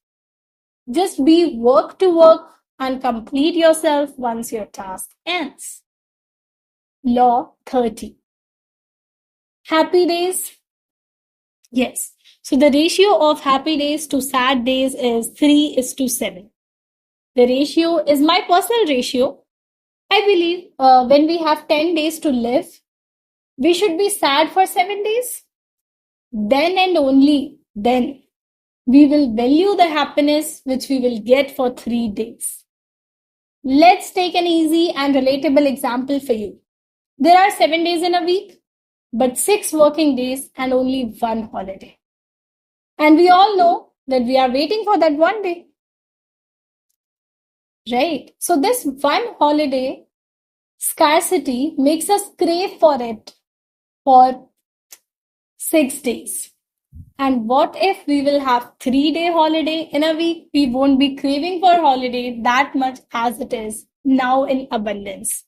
A: Just be work to work and complete yourself once your task ends. Law 30. Happy days. Yes. So the ratio of happy days to sad days is 3:7. The ratio is my personal ratio. I believe when we have 10 days to live, we should be sad for 7 days. Then and only then we will value the happiness which we will get for 3 days. Let's take an easy and relatable example for you. There are 7 days in a week, but 6 working days and only one holiday. And we all know that we are waiting for that one day. Right? So this one holiday scarcity makes us crave for it for 6 days. And what if we will have 3 day holiday in a week? We won't be craving for holiday that much as it is now in abundance.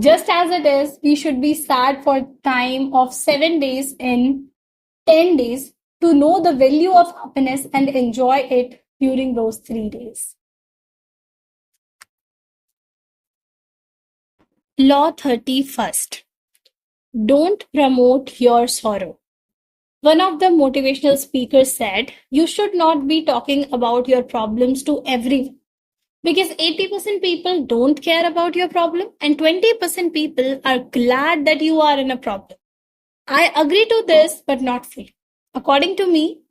A: Just as it is, we should be sad for time of 7 days in 10 days to know the value of happiness and enjoy it during those 3 days. Law 31st. Don't promote your sorrow. One of the motivational speakers said, you should not be talking about your problems to everyone because 80% people don't care about your problem and 20% people are glad that you are in a problem. I agree to this, but not fully. According to me,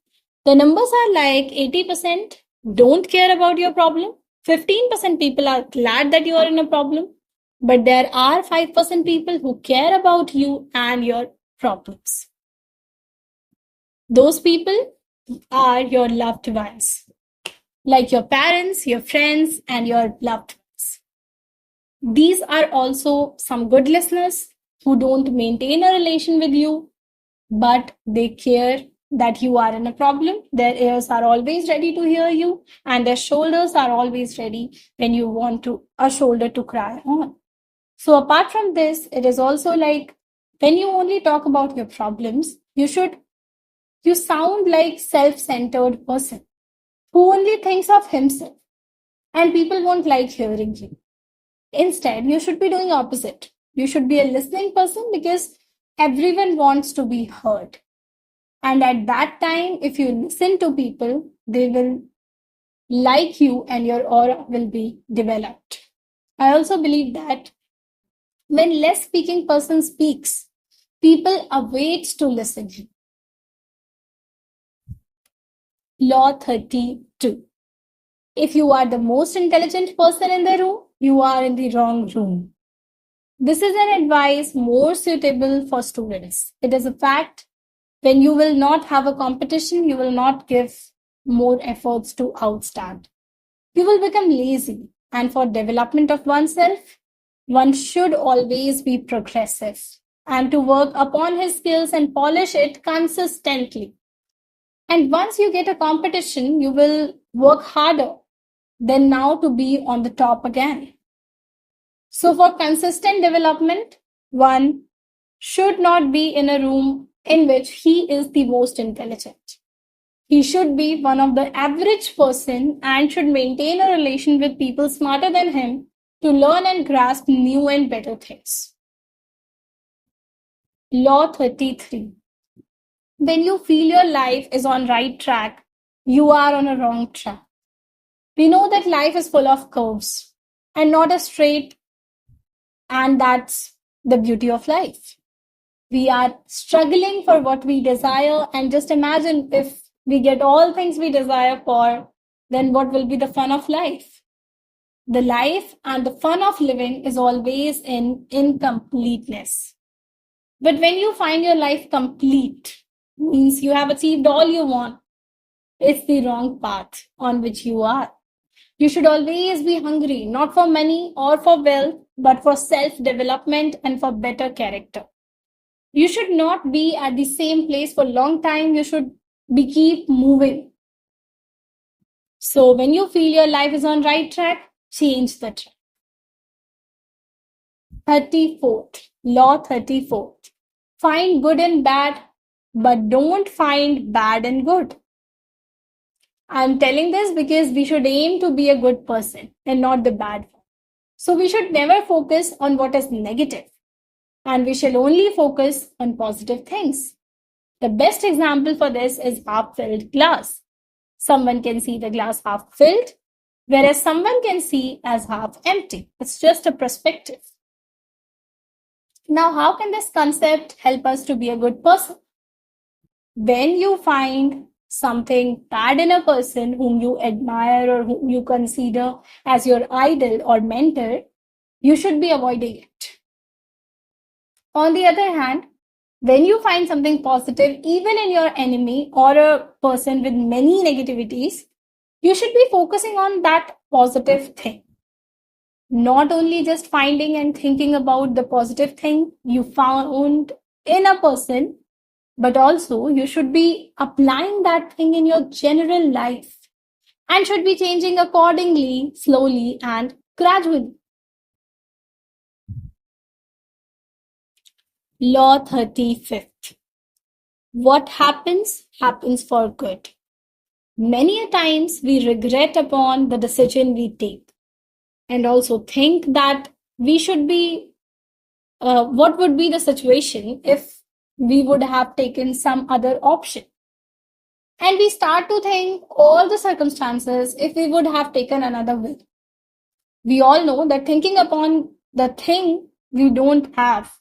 A: the numbers are like 80% don't care about your problem, 15% people are glad that you are in a problem, but there are 5% people who care about you and your problems. Those people are your loved ones, like your parents, your friends, and your loved ones. These are also some good listeners who don't maintain a relation with you, but they care that you are in a problem. Their ears are always ready to hear you, and their shoulders are always ready when you want a shoulder to cry on. So apart from this, it is also like when you only talk about your problems, you sound like self-centered person who only thinks of himself, and people won't like hearing you. Instead, you should be doing opposite. You should be a listening person because everyone wants to be heard. And at that time, if you listen to people, they will like you and your aura will be developed. I also believe that when less speaking person speaks, people await to listen. Law 32. If you are the most intelligent person in the room, you are in the wrong room. This is an advice more suitable for students. It is a fact. When you will not have a competition, you will not give more efforts to outstand. You will become lazy. And for development of oneself, one should always be progressive and to work upon his skills and polish it consistently. And once you get a competition, you will work harder than now to be on the top again. So for consistent development, one should not be in a room in which he is the most intelligent. He should be one of the average person and should maintain a relation with people smarter than him to learn and grasp new and better things. Law 33. When you feel your life is on right track, you are on a wrong track. We know that life is full of curves and not a straight, and that's the beauty of life. We are struggling for what we desire, and just imagine if we get all things we desire for, then what will be the fun of life? The life and the fun of living is always in incompleteness. But when you find your life complete, means you have achieved all you want, it's the wrong path on which you are. You should always be hungry, not for money or for wealth, but for self-development and for better character. You should not be at the same place for a long time. You should be keep moving. So when you feel your life is on right track, change the track. 34th, Law 34th. Find good in bad, but don't find bad in good. I'm telling this because we should aim to be a good person and not the bad one. So we should never focus on what is negative, and we shall only focus on positive things. The best example for this is half filled glass. Someone can see the glass half filled, whereas someone can see as half empty. It's just a perspective. Now, how can this concept help us to be a good person? When you find something bad in a person whom you admire or whom you consider as your idol or mentor, you should be avoiding it. On the other hand, when you find something positive, even in your enemy or a person with many negativities, you should be focusing on that positive thing. Not only just finding and thinking about the positive thing you found in a person, but also you should be applying that thing in your general life and should be changing accordingly, slowly and gradually. Law 35th. What happens, happens for good. Many a times we regret upon the decision we take and also think that we should be, what would be the situation if we would have taken some other option. And we start to think all the circumstances if we would have taken another way. We all know that thinking upon the thing we don't have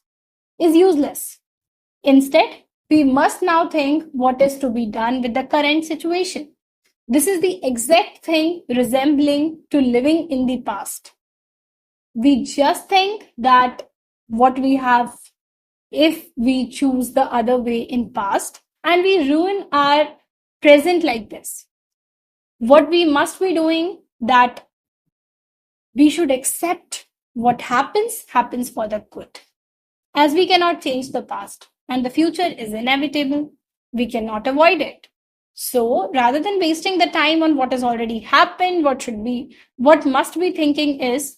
A: is useless. Instead, we must now think what is to be done with the current situation. This is the exact thing resembling to living in the past. We just think that what we have if we choose the other way in past, and we ruin our present like this. What we must be doing, that we should accept what happens for the good. As we cannot change the past and the future is inevitable, we cannot avoid it. So rather than wasting the time on what has already happened, what must be thinking is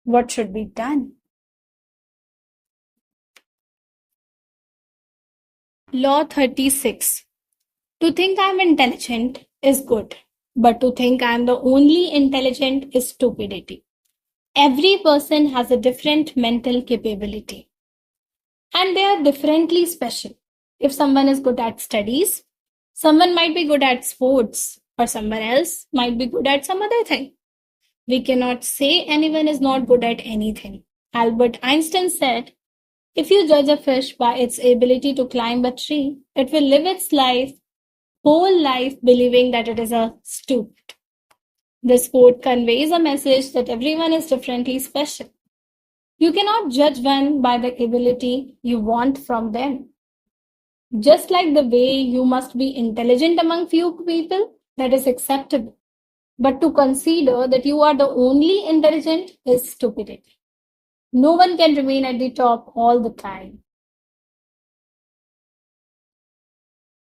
A: what should be done. Law 36. To think I'm intelligent is good, but to think I'm the only intelligent is stupidity. Every person has a different mental capability and they are differently special. If someone is good at studies, someone might be good at sports, or someone else might be good at some other thing. We cannot say anyone is not good at anything. Albert Einstein said, if you judge a fish by its ability to climb a tree, it will live its whole life believing that it is a stupid. This quote conveys a message that everyone is differently special. You cannot judge one by the ability you want from them. Just like the way you must be intelligent among few people, that is acceptable. But to consider that you are the only intelligent is stupidity. No one can remain at the top all the time.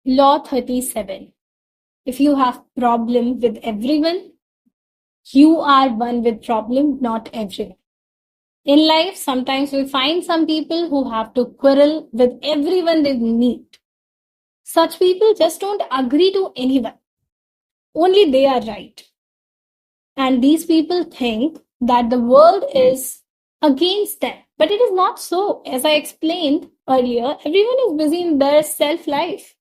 A: Law 37. If you have problem with everyone, you are one with problem, not everyone. In life, sometimes we find some people who have to quarrel with everyone they meet. Such people just don't agree to anyone. Only they are right. And these people think that the world is against them. But it is not so. As I explained earlier, everyone is busy in their self-life.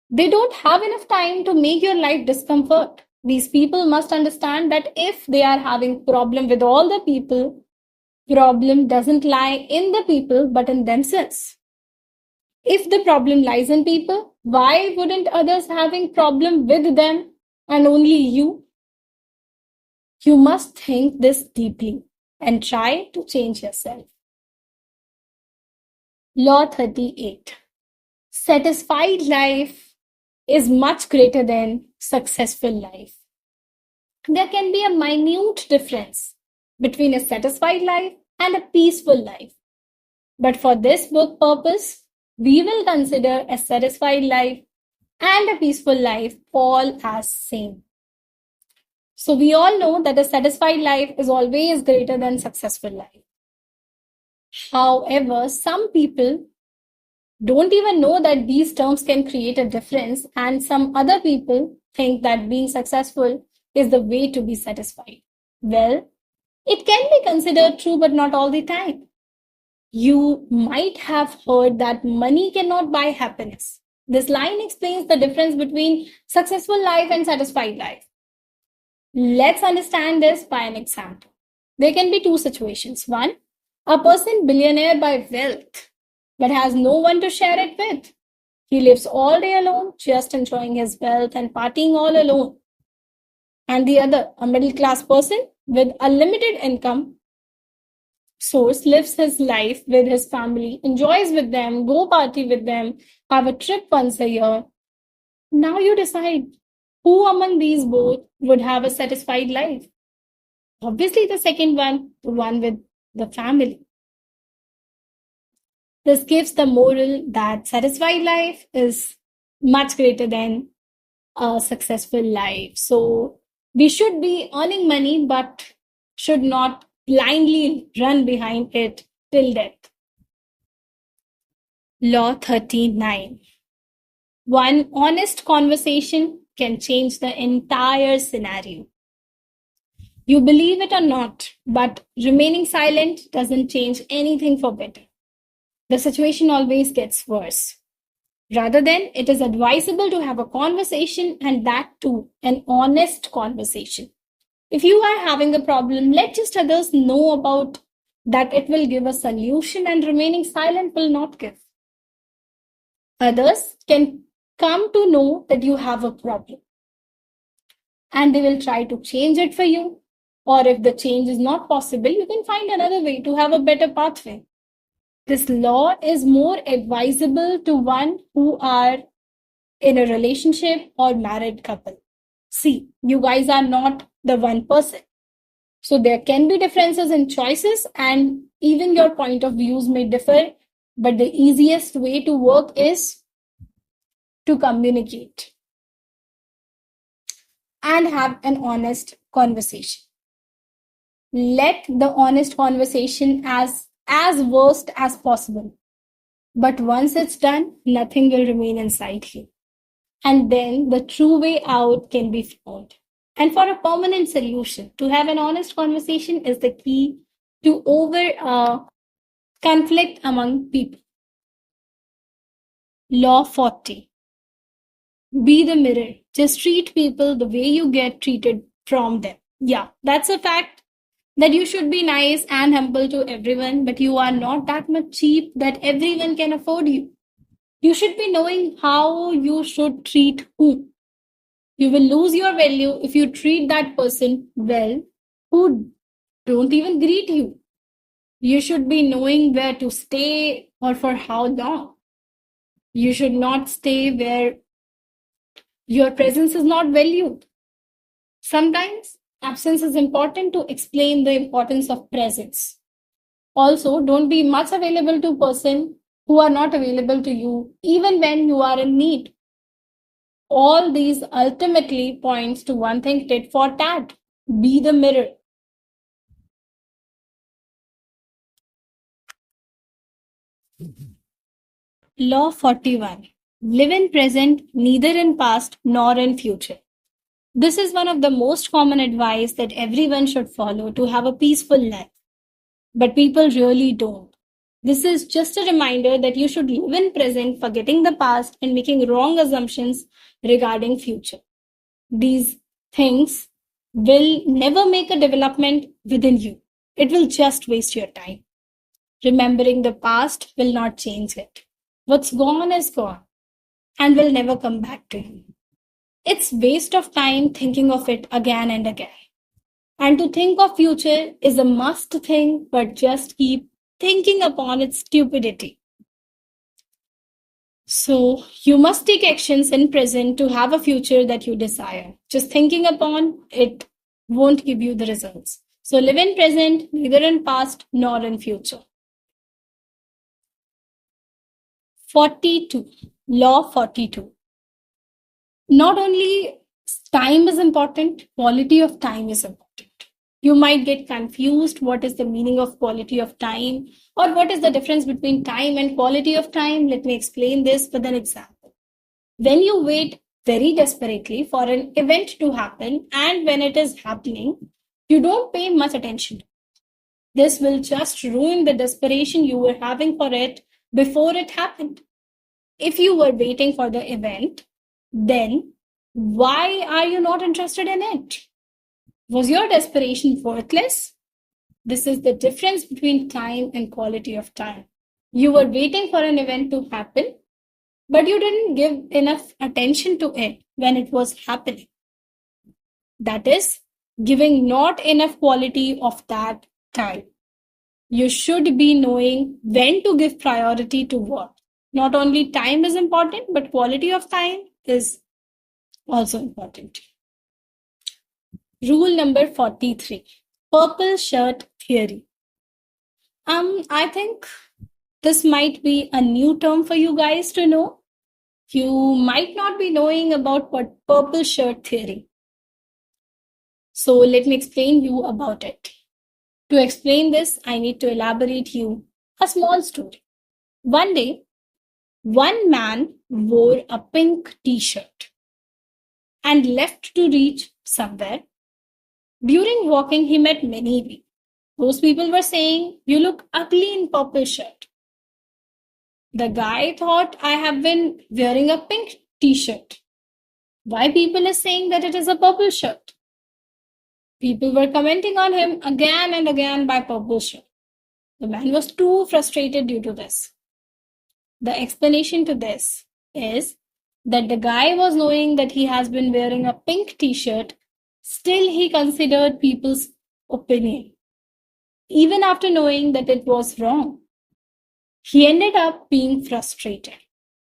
A: They don't have enough time to make your life discomfort. These people must understand that if they are having problem with all the people, problem doesn't lie in the people but in themselves. If the problem lies in people, why wouldn't others having problem with them and only you? You must think this deeply and try to change yourself. Law 38. Satisfied life is much greater than successful life. There can be a minute difference between a satisfied life and a peaceful life. But for this book purpose, we will consider a satisfied life and a peaceful life all as same. So we all know that a satisfied life is always greater than successful life. However, some people don't even know that these terms can create a difference, and some other people think that being successful is the way to be satisfied. Well, it can be considered true, but not all the time. You might have heard that money cannot buy happiness. This line explains the difference between successful life and satisfied life. Let's understand this by an example. There can be two situations. One, a person billionaire by wealth, but has no one to share it with. He lives all day alone, just enjoying his wealth and partying all alone. And the other, a middle class person with a limited income source, lives his life with his family, enjoys with them, go party with them, have a trip once a year. Now you decide who among these both would have a satisfied life. Obviously, the second one, the one with the family. This gives the moral that satisfied life is much greater than a successful life. So we should be earning money, but should not blindly run behind it till death. Law 39. One honest conversation can change the entire scenario. You believe it or not, but remaining silent doesn't change anything for better. The situation always gets worse. Rather than, it is advisable to have a conversation, and that too, an honest conversation. If you are having a problem, let just others know about that. It will give a solution, and remaining silent will not give. Others can come to know that you have a problem, and they will try to change it for you. Or if the change is not possible, you can find another way to have a better pathway. This law is more advisable to one who are in a relationship or married couple. See, you guys are not the one person. So there can be differences in choices, and even your point of views may differ, but the easiest way to work is to communicate and have an honest conversation. Let the honest conversation as worst as possible. But once it's done, nothing will remain inside you. And then the true way out can be found. And for a permanent solution, to have an honest conversation is the key to over conflict among people. Law 40. Be the mirror. Just treat people the way you get treated from them. Yeah, that's a fact that you should be nice and humble to everyone, but you are not that much cheap that everyone can afford you. You should be knowing how you should treat who. You will lose your value if you treat that person well who don't even greet you. You should be knowing where to stay or for how long. You should not stay where your presence is not valued. Sometimes absence is important to explain the importance of presence. Also, don't be much available to person who are not available to you, even when you are in need. All these ultimately points to one thing, tit for tat. Be the mirror. Law 41. Live in present, neither in past nor in future. This is one of the most common advice that everyone should follow to have a peaceful life. But people really don't. This is just a reminder that you should live in present, forgetting the past and making wrong assumptions regarding future. These things will never make a development within you. It will just waste your time. Remembering the past will not change it. What's gone is gone and will never come back to you. It's waste of time thinking of it again and again. And to think of future is a must thing, but just keep thinking upon its stupidity. So you must take actions in present to have a future that you desire. Just thinking upon it won't give you the results. So live in present, neither in past nor in future. 42. Law 42. Not only time is important, quality of time is important. You might get confused what is the meaning of quality of time or what is the difference between time and quality of time. Let me explain this with an example. When you wait very desperately for an event to happen and when it is happening, you don't pay much attention. This will just ruin the desperation you were having for it before it happened. If you were waiting for the event, then why are you not interested in it? Was your desperation worthless? This is the difference between time and quality of time. You were waiting for an event to happen, but you didn't give enough attention to it when it was happening. That is, giving not enough quality of that time. You should be knowing when to give priority to what. Not only time is important, but quality of time is also important. Rule number 43. Purple shirt theory. I think this might be a new term for you guys to know. You might not be knowing about what purple shirt theory. So let me explain you about it. To explain this, I need to elaborate you a small story. One day, one man wore a pink t-shirt and left to reach somewhere. During walking, he met many people. Those people were saying, "You look ugly in purple shirt." The guy thought, "I have been wearing a pink t-shirt. Why people are saying that it is a purple shirt?" People were commenting on him again and again by purple shirt. The man was too frustrated due to this. The explanation to this is that the guy was knowing that he has been wearing a pink t-shirt, still he considered people's opinion, even after knowing that it was wrong. He ended up being frustrated.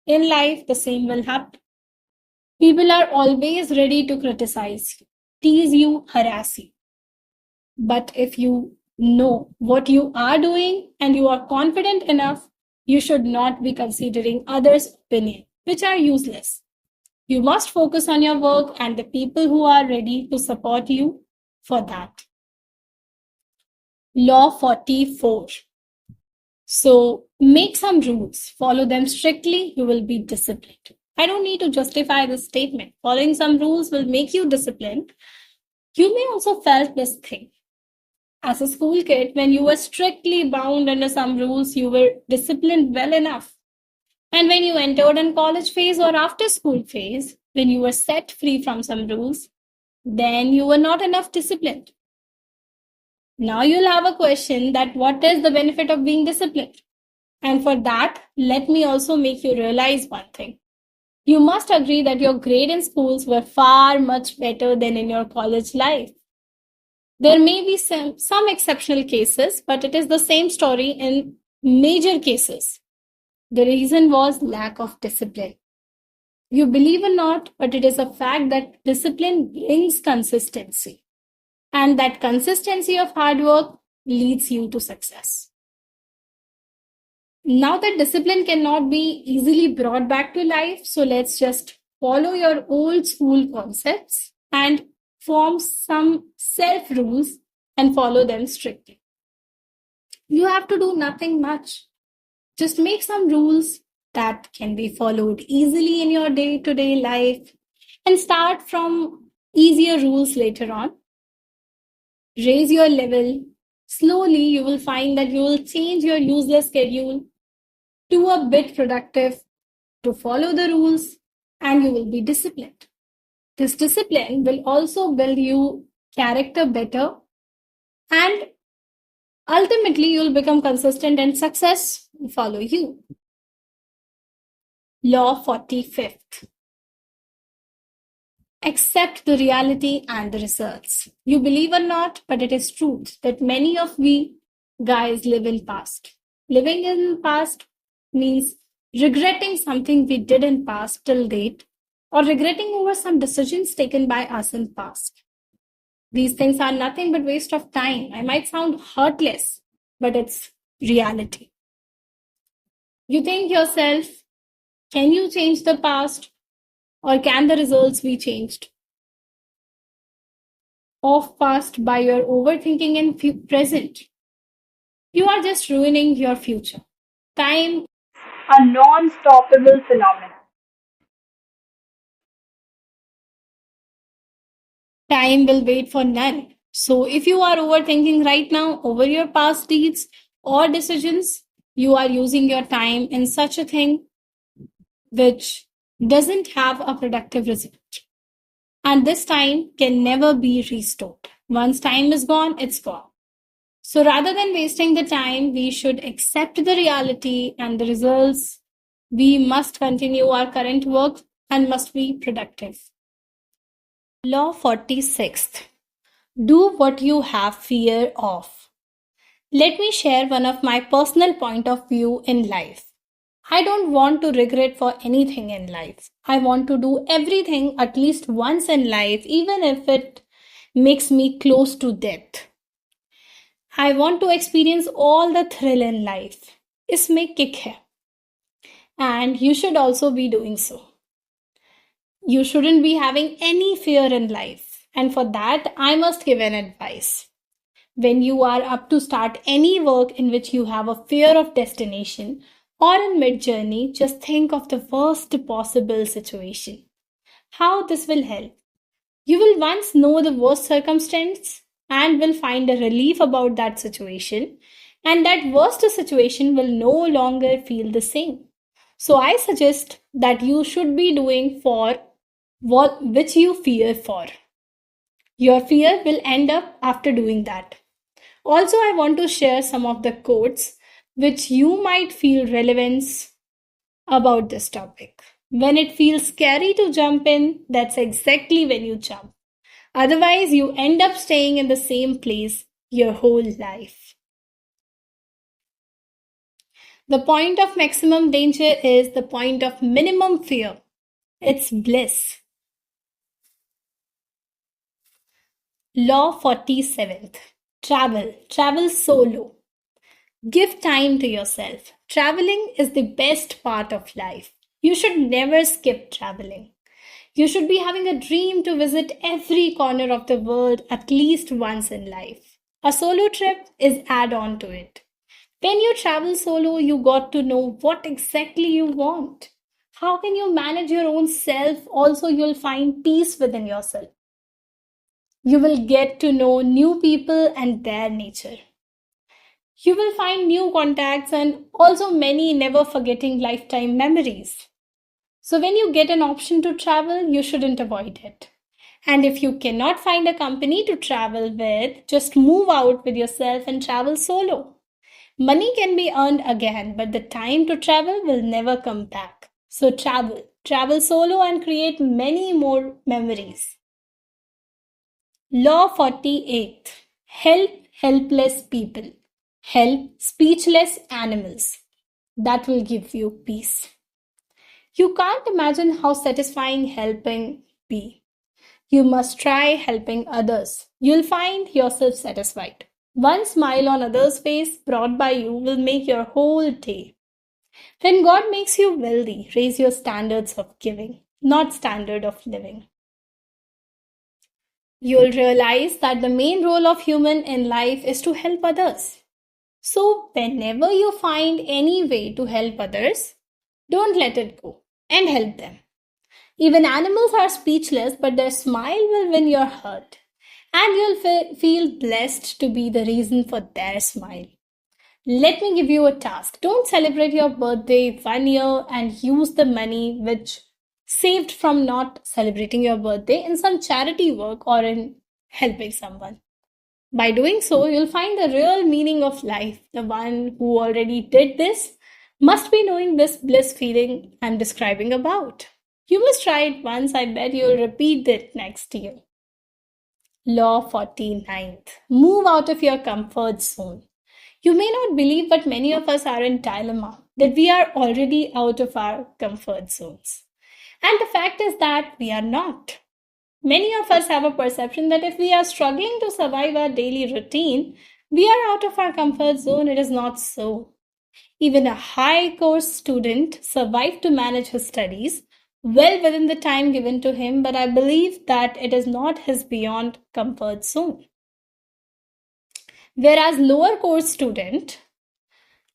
A: In life, the same will happen. People are always ready to criticize you, tease you, harass you. But if you know what you are doing and you are confident enough, you should not be considering others' opinion, which are useless. You must focus on your work and the people who are ready to support you for that. Law 44. So make some rules, follow them strictly, you will be disciplined. I don't need to justify this statement. Following some rules will make you disciplined. You may also felt this thing. As a school kid, when you were strictly bound under some rules, you were disciplined well enough. And when you entered in college phase or after school phase, when you were set free from some rules, then you were not enough disciplined. Now you'll have a question that what is the benefit of being disciplined? And for that, let me also make you realize one thing. You must agree that your grade in schools were far much better than in your college life. There may be some exceptional cases, but it is the same story in major cases. The reason was lack of discipline. You believe or not, but it is a fact that discipline brings consistency. And that consistency of hard work leads you to success. Now that discipline cannot be easily brought back to life, so let's just follow your old school concepts and form some self-rules and follow them strictly. You have to do nothing much. Just make some rules that can be followed easily in your day-to-day life and start from easier rules later on. Raise your level. Slowly, you will find that you will change your useless schedule to a bit productive to follow the rules, and you will be disciplined. This discipline will also build you character better, and ultimately you'll become consistent and success will follow you. Law 45th. Accept the reality and the results. You believe or not, but it is truth that many of we guys live in past. Living in past means regretting something we did in past till date, or regretting over some decisions taken by us in past. These things are nothing but waste of time. I might sound heartless, but it's reality. You think yourself Can you change the past, or can the results be changed? Off past by your overthinking and present. You are just ruining your future. Time
B: A non stoppable phenomenon.
A: Time will wait for none. So if you are overthinking right now over your past deeds or decisions, you are using your time in such a thing which doesn't have a productive result. And this time can never be restored. Once time is gone, it's gone. So rather than wasting the time, we should accept the reality and the results. We must continue our current work and must be productive. Law 46th. Do what you have fear of. Let me share one of my personal point of view in life. I don't want to regret for anything in life. I want to do everything at least once in life, even if it makes me close to death. I want to experience all the thrill in life. इसमें kick है. And you should also be doing so. You shouldn't be having any fear in life. And for that, I must give an advice. When you are up to start any work in which you have a fear of destination or in mid journey, just think of the worst possible situation. How this will help. You will once know the worst circumstance and will find a relief about that situation, and that worst situation will no longer feel the same. So I suggest that you should be doing for what which you fear for. Your fear will end up after doing that. Also, I want to share some of the quotes which you might feel relevance about this topic. When it feels scary to jump in, that's exactly when you jump. Otherwise, you end up staying in the same place your whole life. The point of maximum danger is the point of minimum fear. It's bliss. Law 47th. Travel. Travel solo. Give time to yourself. Traveling is the best part of life. You should never skip traveling. You should be having a dream to visit every corner of the world at least once in life. A solo trip is add on to it. When you travel solo, you got to know what exactly you want. How can you manage your own self? Also, you'll find peace within yourself. You will get to know new people and their nature. You will find new contacts and also many never forgetting lifetime memories. So, when you get an option to travel, you shouldn't avoid it. And if you cannot find a company to travel with, just move out with yourself and travel solo. Money can be earned again, but the time to travel will never come back. So, travel. Travel solo and create many more memories. Law 48. Help helpless people. Help speechless animals. That will give you peace. You can't imagine how satisfying helping be. You must try helping others. You'll find yourself satisfied. One smile on others' face brought by you will make your whole day. When God makes you wealthy, raise your standards of giving, not standard of living. You'll realize that the main role of human in life is to help others. So whenever you find any way to help others, don't let it go and help them. Even animals are speechless, but their smile will win your heart. And you'll feel blessed to be the reason for their smile. Let me give you a task. Don't celebrate your birthday 1 year and use the money which saved from not celebrating your birthday in some charity work or in helping someone. By doing so, you'll find the real meaning of life. The one who already did this must be knowing this bliss feeling I'm describing about. You must try it once. I bet you'll repeat it next year. Law 49th. Move out of your comfort zone. You may not believe, but many of us are in dilemma that we are already out of our comfort zones. And the fact is that we are not. Many of us have a perception that if we are struggling to survive our daily routine, we are out of our comfort zone. It is not so. Even a high course student survived to manage his studies well within the time given to him, but I believe that it is not his beyond comfort zone. Whereas lower course student,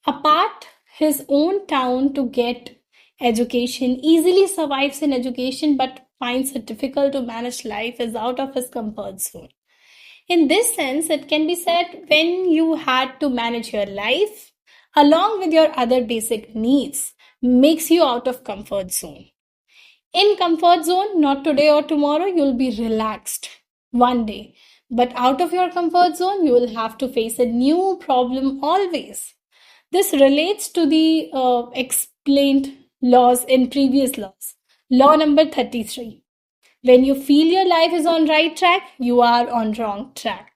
A: apart his own town to get education, easily survives in education but finds it difficult to manage life, is out of his comfort zone. In this sense, it can be said when you had to manage your life along with your other basic needs makes you out of comfort zone. In comfort zone, not today or tomorrow, you'll be relaxed one day. But out of your comfort zone, you will have to face a new problem always. This relates to the explained laws in previous laws. Law number 33. When you feel your life is on right track, you are on wrong track.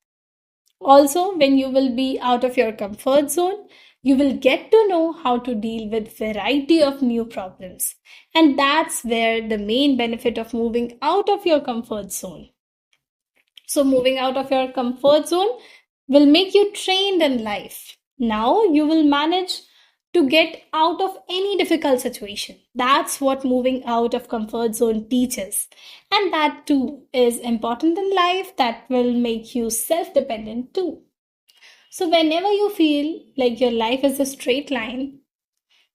A: Also, when you will be out of your comfort zone, you will get to know how to deal with variety of new problems. And that's where the main benefit of moving out of your comfort zone. So moving out of your comfort zone will make you trained in life. Now you will manage to get out of any difficult situation. That's what moving out of comfort zone teaches. And that too is important in life. That will make you self-dependent too. So whenever you feel like your life is a straight line,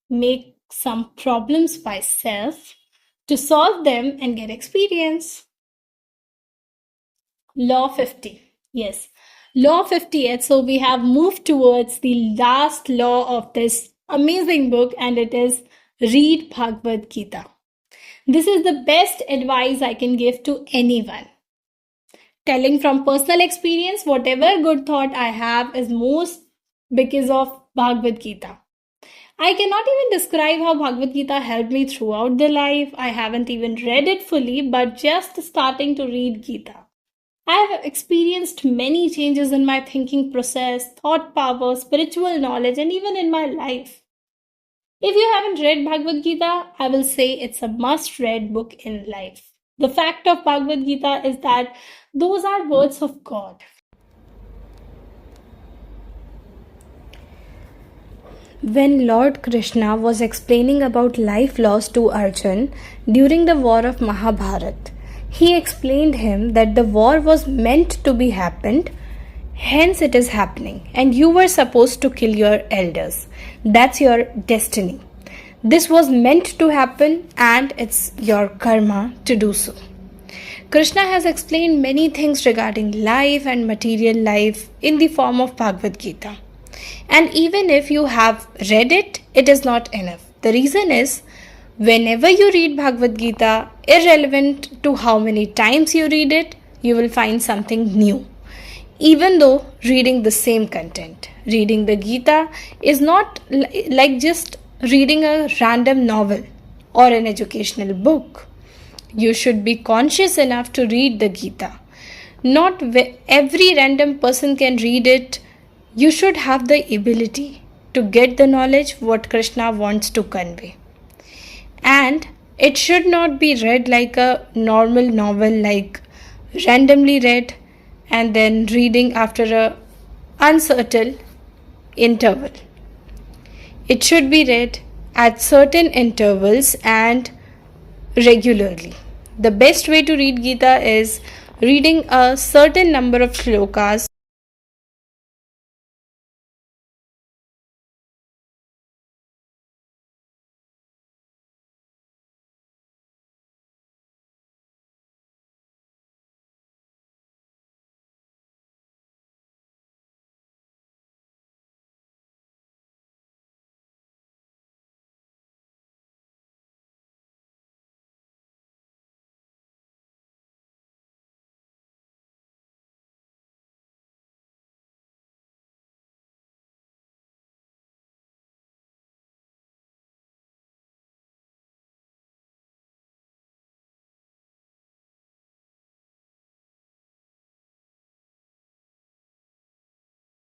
A: make some problems by self to solve them and get experience. Law 50. Yes. Law 58. So we have moved towards the last law of this amazing book, and it is read Bhagavad Gita. This is the best advice I can give to anyone. Telling from personal experience, whatever good thought I have is most because of Bhagavad Gita. I cannot even describe how Bhagavad Gita helped me throughout the life. I haven't even read it fully, but just starting to read Gita, I have experienced many changes in my thinking process, thought power, spiritual knowledge, and even in my life. If you haven't read Bhagavad Gita, I will say it's a must-read book in life. The fact of Bhagavad Gita is that those are words of God. When Lord Krishna was explaining about life laws to Arjun during the war of Mahabharata, he explained him that the war was meant to be happened, hence it is happening, and you were supposed to kill your elders. That's your destiny. This was meant to happen, and it's your karma to do so. Krishna has explained many things regarding life and material life in the form of Bhagavad Gita. And even if you have read it, it is not enough. The reason is, whenever you read Bhagavad Gita, irrelevant to how many times you read it, you will find something new. Even though reading the same content, reading the Gita is not like just reading a random novel or an educational book. You should be conscious enough to read the Gita. Not every random person can read it. You should have the ability to get the knowledge what Krishna wants to convey. And it should not be read like a normal novel, like randomly read and then reading after a uncertain interval. It should be read at certain intervals and regularly. The best way to read Gita is reading a certain number of shlokas